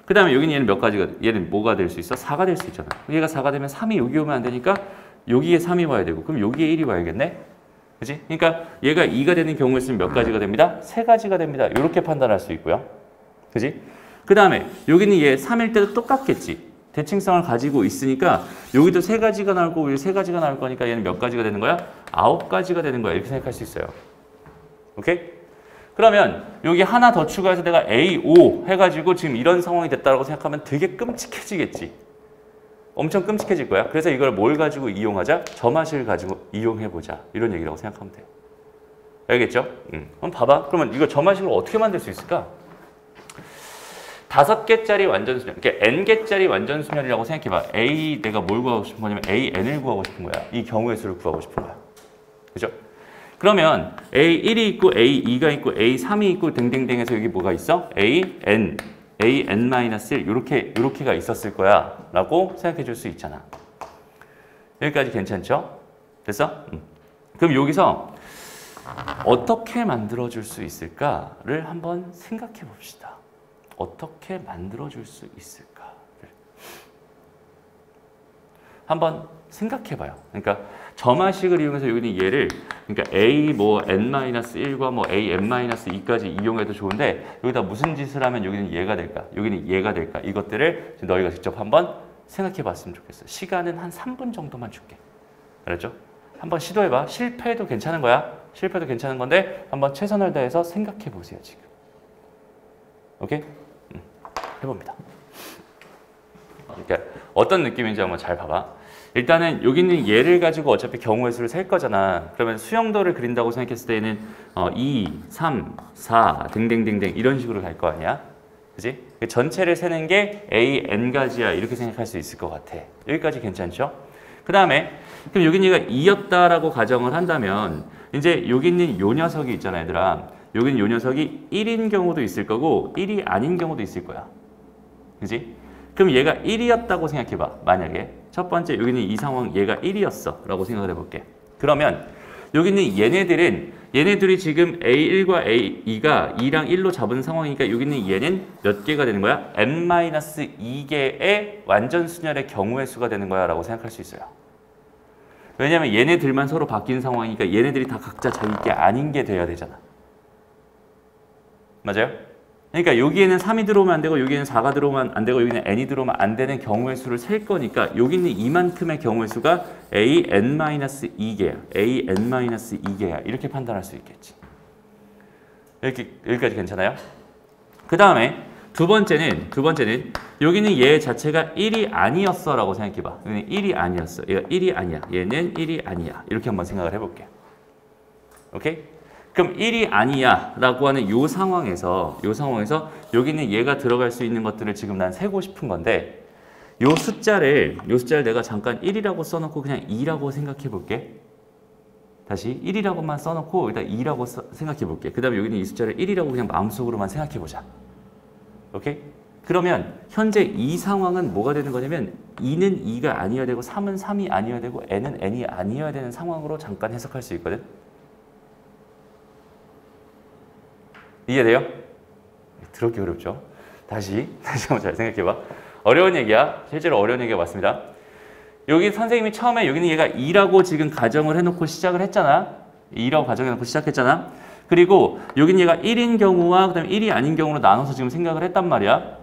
그 다음에 여기는 얘는 몇 가지가, 얘는 뭐가 될 수 있어? 4가 될 수 있잖아. 얘가 4가 되면 3이 여기 오면 안 되니까 여기에 3이 와야 되고 그럼 여기에 1이 와야겠네? 그치? 그러니까 얘가 2가 되는 경우에 쓰면 몇 가지가 됩니다? 3가지가 됩니다. 이렇게 판단할 수 있고요. 그치? 그 다음에 여기는 얘 3일 때도 똑같겠지. 대칭성을 가지고 있으니까 여기도 3가지가 나올 거고 여기 3가지가 나올 거니까 얘는 몇 가지가 되는 거야? 9가지가 되는 거야. 이렇게 생각할 수 있어요. 오케이? 그러면 여기 하나 더 추가해서 내가 A5 해가지고 지금 이런 상황이 됐다고 생각하면 되게 끔찍해지겠지. 엄청 끔찍해질 거야. 그래서 이걸 뭘 가지고 이용하자? 점화식을 가지고 이용해보자. 이런 얘기라고 생각하면 돼요. 알겠죠? 그럼 봐봐. 그러면 이거 점화식을 어떻게 만들 수 있을까? 5개짜리 완전순열, 그러니까 n개짜리 완전순열이라고 생각해봐. A 내가 뭘 구하고 싶은 거냐면 AN을 구하고 싶은 거야. 이 경우의 수를 구하고 싶은 거야. 그죠? 그러면 A1이 있고 A2가 있고 A3이 있고 등등등 해서 여기 뭐가 있어? AN, AN-1 이렇게가 있었을 거야 라고 생각해 줄 수 있잖아. 여기까지 괜찮죠? 됐어? 그럼 여기서 어떻게 만들어 줄 수 있을까를 한번 생각해 봅시다. 어떻게 만들어 줄 수 있을까를 한번 생각해 봐요. 그러니까 점화식을 이용해서 여기는 얘를 그러니까 A 뭐 n-1과 뭐 an-2까지 이용해도 좋은데 여기다 무슨 짓을 하면 여기는 얘가 될까? 여기는 얘가 될까? 이것들을 너희가 직접 한번 생각해 봤으면 좋겠어. 시간은 한 3분 정도만 줄게. 알았죠? 한번 시도해 봐. 실패해도 괜찮은 거야. 실패도 괜찮은 건데 한번 최선을 다해서 생각해 보세요, 지금. 오케이? 해봅니다. 그러니까 어떤 느낌인지 한번 잘 봐봐. 일단은 여기 있는 얘를 가지고 어차피 경우의 수를 셀 거잖아. 그러면 수영도를 그린다고 생각했을 때는 2, 3, 4 등등등등 이런 식으로 갈 거 아니야. 그지? 전체를 세는 게 A, N가지야. 이렇게 생각할 수 있을 것 같아. 여기까지 괜찮죠? 그 다음에 그럼 여기 얘가 2였다라고 가정을 한다면 이제 여기 있는 요 녀석이 있잖아, 얘들아. 여기 있는 요 녀석이 1인 경우도 있을 거고 1이 아닌 경우도 있을 거야. 그지? 그럼 얘가 1이었다고 생각해봐. 만약에 첫 번째 여기는 이 상황 얘가 1이었어 라고 생각을 해볼게. 그러면 여기는 얘네들이 지금 A1과 A2가 2랑 1로 잡은 상황이니까 여기는 얘는 몇 개가 되는 거야? n-2개의 완전순열의 경우의 수가 되는 거야 라고 생각할 수 있어요. 왜냐면 얘네들만 서로 바뀐 상황이니까 얘네들이 다 각자 자기 게 아닌 게 돼야 되잖아. 맞아요? 그러니까 여기에는 3이 들어오면 안 되고 여기에는 4가 들어오면 안 되고 여기는 n이 들어오면 안 되는 경우의 수를 셀 거니까 여기 있는 이만큼의 경우의 수가 an-2개야. an-2개야. 이렇게 판단할 수 있겠지. 여기까지 괜찮아요? 그 다음에 두 번째는 여기는 얘 자체가 1이 아니었어 라고 생각해봐. 여기는 1이 아니었어. 얘가 1이 아니야. 얘는 1이 아니야. 이렇게 한번 생각을 해볼게. 오케이? 그럼 1이 아니야 라고 하는 요 상황에서 여기는 얘가 들어갈 수 있는 것들을 지금 난 세고 싶은 건데 요 숫자를 내가 잠깐 1이라고 써놓고 그냥 2라고 생각해 볼게. 다시 1이라고만 써놓고 일단 2라고 생각해 볼게. 그 다음에 여기는 이 숫자를 1이라고 그냥 마음속으로만 생각해 보자. 오케이? 그러면 현재 이 상황은 뭐가 되는 거냐면 2는 2가 아니어야 되고 3은 3이 아니어야 되고 n은 n이 아니어야 되는 상황으로 잠깐 해석할 수 있거든. 이해돼요? 들었기 어렵죠? 다시 한번 잘 생각해봐. 어려운 얘기야. 실제로 어려운 얘기가 맞습니다. 여기 선생님이 처음에 여기는 얘가 2라고 지금 가정을 해놓고 시작을 했잖아. 2라고 가정해놓고 시작했잖아. 그리고 여기는 얘가 1인 경우와 그 다음에 1이 아닌 경우로 나눠서 지금 생각을 했단 말이야.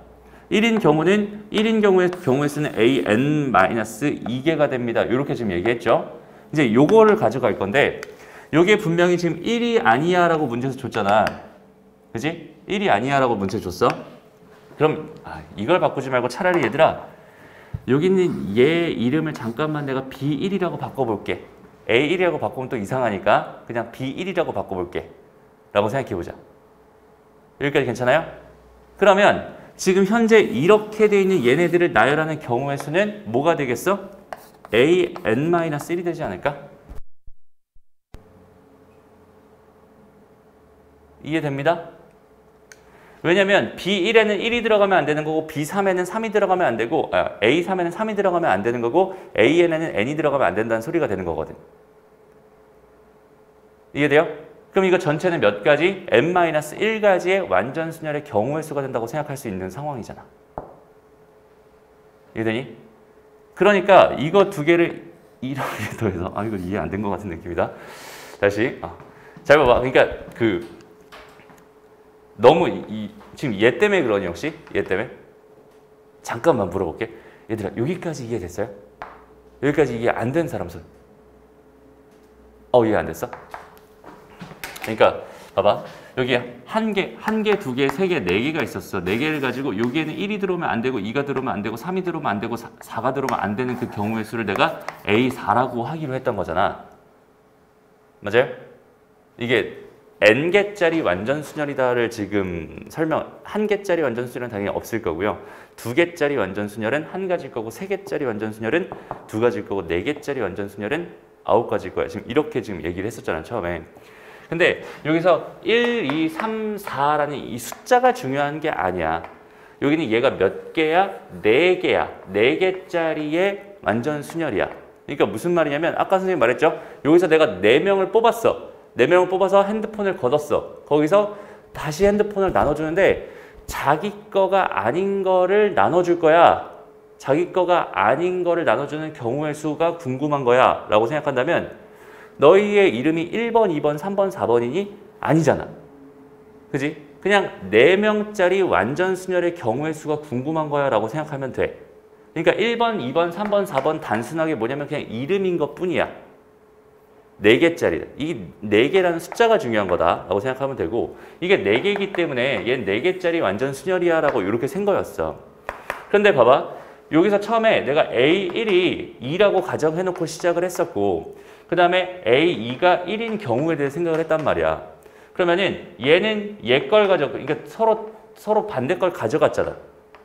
1인 경우의 수는 an-2개가 됩니다. 이렇게 지금 얘기했죠. 이제 요거를 가져갈 건데 요게 분명히 지금 1이 아니야 라고 문제에서 줬잖아. 그지? 1이 아니야 라고 문제 줬어. 그럼 이걸 바꾸지 말고 차라리 얘들아 여기 있는 얘 이름을 잠깐만 내가 B1이라고 바꿔볼게. A1이라고 바꾸면 또 이상하니까 그냥 B1이라고 바꿔볼게 라고 생각해보자. 여기까지 괜찮아요? 그러면 지금 현재 이렇게 돼 있는 얘네들을 나열하는 경우의 수는 뭐가 되겠어? an-1이 되지 않을까? 이해됩니다? 왜냐면 B1에는 1이 들어가면 안 되는 거고 B3에는 3이 들어가면 안 되고 A3에는 3이 들어가면 안 되는 거고 AN에는 n이 들어가면 안 된다는 소리가 되는 거거든. 이해돼요? 그럼 이거 전체는 몇 가지? n-1가지의 완전순열의 경우의 수가 된다고 생각할 수 있는 상황이잖아. 이해되니? 그러니까 이거 두 개를 이렇게 더해서 이거 이해 안 된 것 같은 느낌이다. 다시 잘 봐봐. 그러니까 너무 지금 얘 때문에 그러니 혹시? 얘 때문에? 잠깐만 물어볼게. 얘들아 여기까지 이해됐어요? 여기까지 이해 안 된 사람 손. 이해 안 됐어? 그러니까 봐봐. 여기 한 개, 두 개, 세 개, 네 개가 있었어. 네 개를 가지고 여기에는 1이 들어오면 안 되고 2가 들어오면 안 되고 3이 들어오면 안 되고 4가 들어오면 안 되는 그 경우의 수를 내가 A4라고 하기로 했던 거잖아. 맞아요? 이게 n개짜리 완전순열이다를 지금 한 개짜리 완전순열은 당연히 없을 거고요. 두 개짜리 완전순열은 한 가지일 거고 세 개짜리 완전순열은 두 가지일 거고 네 개짜리 완전순열은 9가지일 거야. 지금 이렇게 지금 얘기를 했었잖아 처음에. 근데 여기서 1, 2, 3, 4라는 이 숫자가 중요한 게 아니야. 여기는 얘가 몇 개야? 4개야. 4개짜리의 완전순열이야. 그러니까 무슨 말이냐면 아까 선생님 말했죠? 여기서 내가 4명을 뽑았어. 4명을 뽑아서 핸드폰을 걷었어. 거기서 다시 핸드폰을 나눠주는데 자기 거가 아닌 거를 나눠줄 거야. 자기 거가 아닌 거를 나눠주는 경우의 수가 궁금한 거야 라고 생각한다면 너희의 이름이 1번, 2번, 3번, 4번이니? 아니잖아. 그지? 그냥 4명짜리 완전순열의 경우의 수가 궁금한 거야 라고 생각하면 돼. 그러니까 1번, 2번, 3번, 4번 단순하게 뭐냐면 그냥 이름인 것 뿐이야. 4개짜리. 이 4개라는 숫자가 중요한 거다 라고 생각하면 되고 이게 4개이기 때문에 얘는 4개짜리 완전순열이야 라고 이렇게 센 거였어. 그런데 봐봐. 여기서 처음에 내가 A1이 2라고 가정해놓고 시작을 했었고 그 다음에 A2가 1인 경우에 대해 생각을 했단 말이야. 그러면은 얘는 얘 걸 그러니까 서로 반대 걸 가져갔잖아.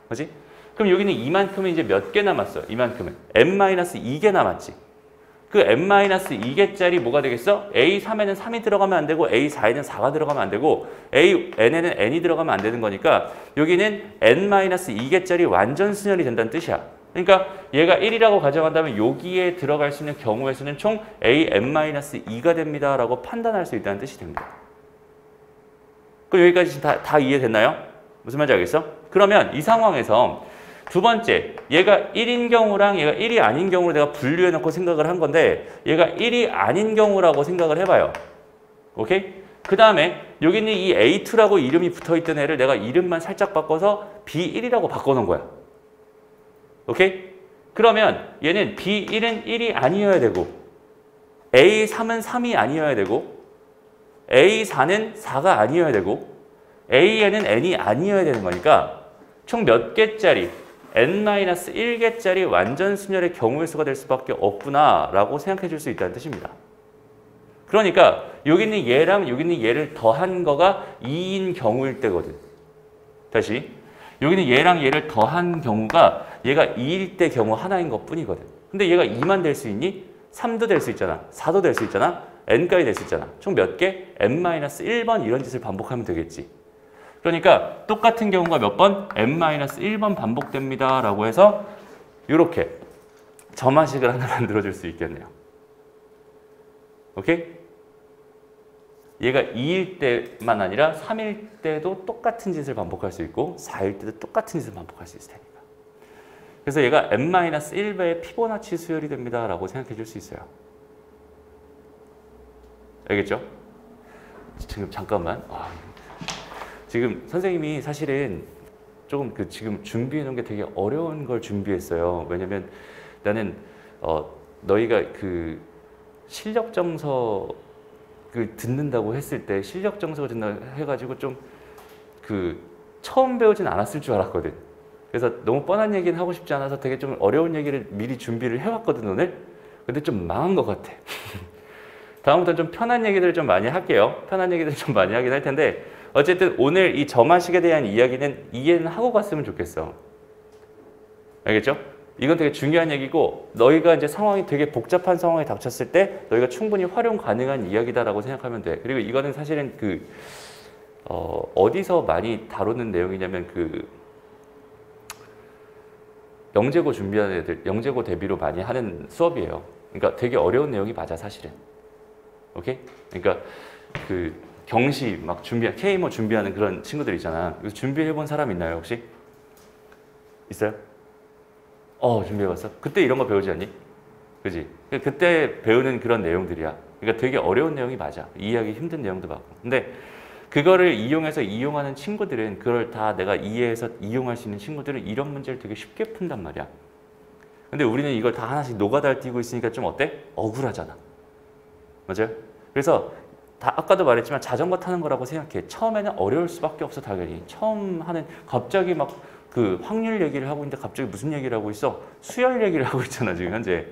그지? 그럼 여기는 이만큼은 이제 몇 개 남았어? 이만큼은. n-2개 남았지. 그 n-2개짜리 뭐가 되겠어? A3에는 3이 들어가면 안 되고 A4에는 4가 들어가면 안 되고 n에는 n이 들어가면 안 되는 거니까 여기는 n-2개짜리 완전순열이 된다는 뜻이야. 그러니까 얘가 1이라고 가정한다면 여기에 들어갈 수 있는 경우의 수는 총 an-2가 됩니다 라고 판단할 수 있다는 뜻이 됩니다. 그럼 여기까지 다 이해됐나요? 무슨 말인지 알겠어? 그러면 이 상황에서 두 번째, 얘가 1인 경우랑 얘가 1이 아닌 경우를 내가 분류해놓고 생각을 한 건데 얘가 1이 아닌 경우라고 생각을 해봐요. 오케이? 그 다음에 여기 있는 이 A2라고 이름이 붙어있던 애를 내가 이름만 살짝 바꿔서 B1이라고 바꿔놓은 거야. 오케이? 그러면 얘는 B1은 1이 아니어야 되고 A3은 3이 아니어야 되고 A4는 4가 아니어야 되고 A에는 n이 아니어야 되는 거니까 총 몇 개짜리? n-1개짜리 완전순열의 경우의 수가 될 수밖에 없구나 라고 생각해 줄 수 있다는 뜻입니다. 그러니까 여기 있는 얘랑 여기 있는 얘를 더한 거가 2인 경우일 때거든. 다시 여기 있는 얘랑 얘를 더한 경우가 얘가 2일 때 경우 하나인 것 뿐이거든. 근데 얘가 2만 될 수 있니? 3도 될 수 있잖아. 4도 될 수 있잖아. n까지 될 수 있잖아. 총 몇 개? n-1번 이런 짓을 반복하면 되겠지. 그러니까 똑같은 경우가 몇 번? n-1번 반복됩니다. 라고 해서 이렇게 점화식을 하나 만들어줄 수 있겠네요. 오케이? 얘가 2일 때만 아니라 3일 때도 똑같은 짓을 반복할 수 있고 4일 때도 똑같은 짓을 반복할 수 있을 테니까. 그래서 얘가 n-1배의 피보나치 수열이 됩니다. 라고 생각해 줄 수 있어요. 알겠죠? 지금 잠깐만. 지금 선생님이 사실은 조금 지금 준비해 놓은 게 되게 어려운 걸 준비했어요. 왜냐면 나는 너희가 실력 정석을 듣는다고 했을 때 실력 정석을 듣는다 해가지고 좀 처음 배우진 않았을 줄 알았거든. 그래서 너무 뻔한 얘기는 하고 싶지 않아서 되게 좀 어려운 얘기를 미리 준비를 해왔거든 오늘. 근데 좀 망한 것 같아. 다음부터는 좀 편한 얘기들을 좀 많이 할게요. 편한 얘기들 좀 많이 하긴 할 텐데 어쨌든 오늘 이 점화식에 대한 이야기는 이해는 하고 갔으면 좋겠어. 알겠죠? 이건 되게 중요한 얘기고 너희가 이제 상황이 되게 복잡한 상황에 닥쳤을 때 너희가 충분히 활용 가능한 이야기다라고 생각하면 돼. 그리고 이거는 사실은 어디서 많이 다루는 내용이냐면 영재고 준비하는 애들, 영재고 대비로 많이 하는 수업이에요. 그러니까 되게 어려운 내용이 맞아 사실은. 오케이? 그러니까 경시 막 K모 준비하는 그런 친구들 있잖아. 이거 준비해본 사람 있나요 혹시? 있어요? 준비해봤어? 그때 이런 거 배우지 않니? 그지? 그때 배우는 그런 내용들이야. 그러니까 되게 어려운 내용이 맞아. 이해하기 힘든 내용도 맞고. 근데 그거를 이용하는 친구들은 그걸 다 내가 이해해서 이용할 수 있는 친구들은 이런 문제를 되게 쉽게 푼단 말이야. 근데 우리는 이걸 다 하나씩 노가다를 띄고 있으니까 좀 어때? 억울하잖아. 맞아요? 그래서 아까도 말했지만 자전거 타는 거라고 생각해. 처음에는 어려울 수밖에 없어 당연히. 처음 하는 갑자기 막 확률 얘기를 하고 있는데 갑자기 무슨 얘기를 하고 있어? 수열 얘기를 하고 있잖아 지금 현재.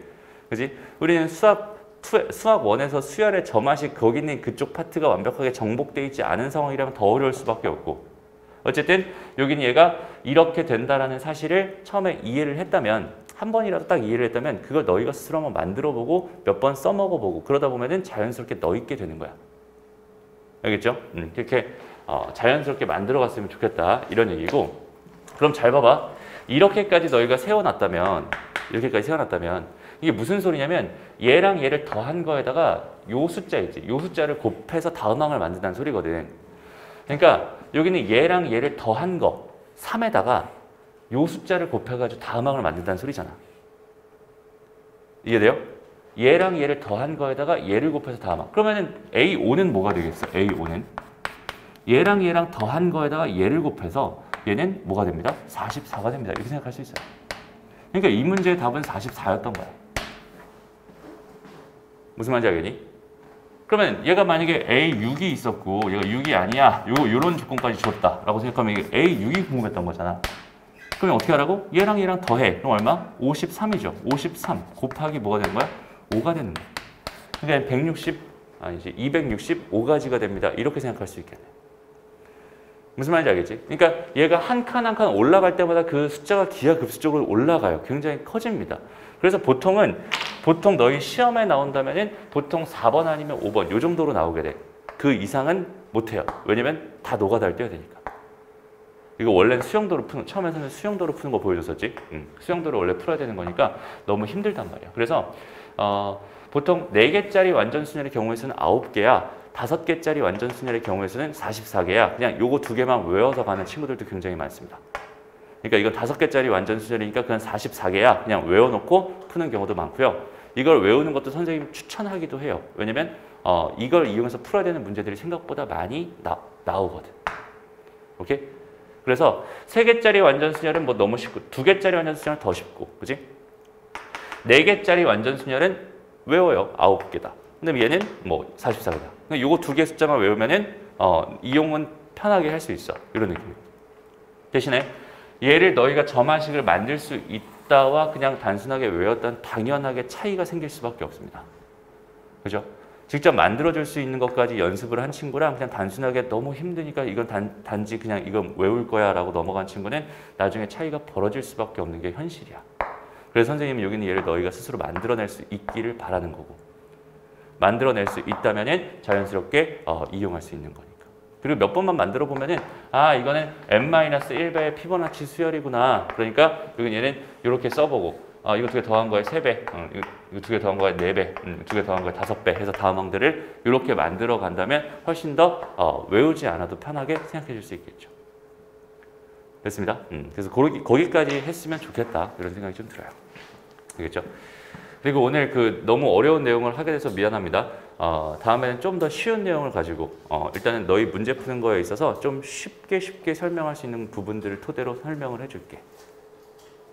그지? 우리는 수학 1에서 수열의 점화식 거기 있는 그쪽 파트가 완벽하게 정복되어 있지 않은 상황이라면 더 어려울 수밖에 없고 어쨌든 여기는 얘가 이렇게 된다라는 사실을 처음에 이해를 했다면 한 번이라도 딱 이해를 했다면 그걸 너희가 스스로 한번 만들어보고 몇 번 써먹어보고 그러다 보면은 자연스럽게 넣있게 되는 거야. 알겠죠? 이렇게 자연스럽게 만들어갔으면 좋겠다 이런 얘기고 그럼 잘 봐봐. 이렇게까지 너희가 세워놨다면 이게 무슨 소리냐면 얘랑 얘를 더한 거에다가 요 숫자 있지. 요 숫자를 곱해서 다음항을 만든다는 소리거든. 그러니까 여기는 얘랑 얘를 더한 거 3에다가 요 숫자를 곱해가지고 다음항을 만든다는 소리잖아. 이해돼요? 얘랑 얘를 더한 거에다가 얘를 곱해서 다음항. 그러면은 A5는 뭐가 되겠어? A5는 얘랑 얘랑 더한 거에다가 얘를 곱해서 얘는 뭐가 됩니다? 44가 됩니다. 이렇게 생각할 수 있어요. 그러니까 이 문제의 답은 44였던 거야. 무슨 말인지 알겠니? 그러면 얘가 만약에 A6이 있었고 얘가 6이 아니야. 요런 조건까지 줬다 라고 생각하면 이게 A6이 궁금했던 거잖아. 그러면 어떻게 하라고? 얘랑 얘랑 더해. 그럼 얼마? 53이죠. 53 곱하기 뭐가 되는 거야? 5가 되는 거야. 그러니까 265가지가 됩니다. 이렇게 생각할 수 있겠네. 무슨 말인지 알겠지? 그러니까 얘가 한 칸 한 칸 올라갈 때마다 그 숫자가 기하급수적으로 올라가요. 굉장히 커집니다. 그래서 보통 너희 시험에 나온다면은 보통 4번 아니면 5번 요 정도로 나오게 돼. 그 이상은 못해요. 왜냐면 다 노가다를 떼야 되니까. 이거 원래는 처음에는 수영도로 푸는 거 보여줬었지? 수영도를 원래 풀어야 되는 거니까 너무 힘들단 말이야. 그래서 보통 4개짜리 완전순열의 경우에서는 9개야. 5개짜리 완전순열의 경우에서는 44개야. 그냥 요거 2개만 외워서 가는 친구들도 굉장히 많습니다. 그러니까 이건 5개짜리 완전순열이니까 그냥 44개야. 그냥 외워놓고 푸는 경우도 많고요. 이걸 외우는 것도 선생님이 추천하기도 해요. 왜냐면 이걸 이용해서 풀어야 되는 문제들이 생각보다 많이 나오거든. 오케이? 그래서 3개짜리 완전순열은 뭐 너무 쉽고 2개짜리 완전순열은 더 쉽고 그지? 4개짜리 완전순열은 외워요. 9개다. 근데 얘는 뭐 44개다. 요거 2개 숫자만 외우면은 이용은 편하게 할 수 있어. 이런 느낌. 대신에 얘를 너희가 점화식을 만들 수 있다와 그냥 단순하게 외웠던 당연하게 차이가 생길 수밖에 없습니다. 그죠? 직접 만들어줄 수 있는 것까지 연습을 한 친구랑 그냥 단순하게 너무 힘드니까 이건 단지 그냥 이건 외울 거야 라고 넘어간 친구는 나중에 차이가 벌어질 수밖에 없는 게 현실이야. 그래서 선생님은 여기는 얘를 너희가 스스로 만들어낼 수 있기를 바라는 거고, 만들어낼 수 있다면 자연스럽게 이용할 수 있는 거니까. 그리고 몇 번만 만들어 보면은 아 이거는 n-1배의 피보나치 수열이구나. 그러니까 여기 얘는 이렇게 써보고 이거 두 개 더한 거에 3배, 이거 두 개 더한 거에 4배, 두 개 더한 거에 5배 해서 다음 항들을 이렇게 만들어 간다면 훨씬 더 외우지 않아도 편하게 생각해 줄 수 있겠죠. 됐습니다. 그래서 거기까지 했으면 좋겠다 이런 생각이 좀 들어요. 알겠죠? 그리고 오늘 너무 어려운 내용을 하게 돼서 미안합니다. 다음에는 좀 더 쉬운 내용을 가지고 일단은 너희 문제 푸는 거에 있어서 좀 쉽게 설명할 수 있는 부분들을 토대로 설명을 해줄게.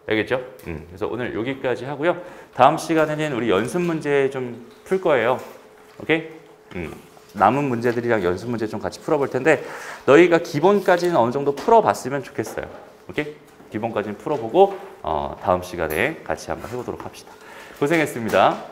알겠죠? 그래서 오늘 여기까지 하고요. 다음 시간에는 우리 연습 문제 좀 풀 거예요. 오케이? 남은 문제들이랑 연습 문제 좀 같이 풀어볼 텐데 너희가 기본까지는 어느 정도 풀어봤으면 좋겠어요. 오케이? 기본까지는 풀어보고 다음 시간에 같이 한번 해보도록 합시다. 고생했습니다.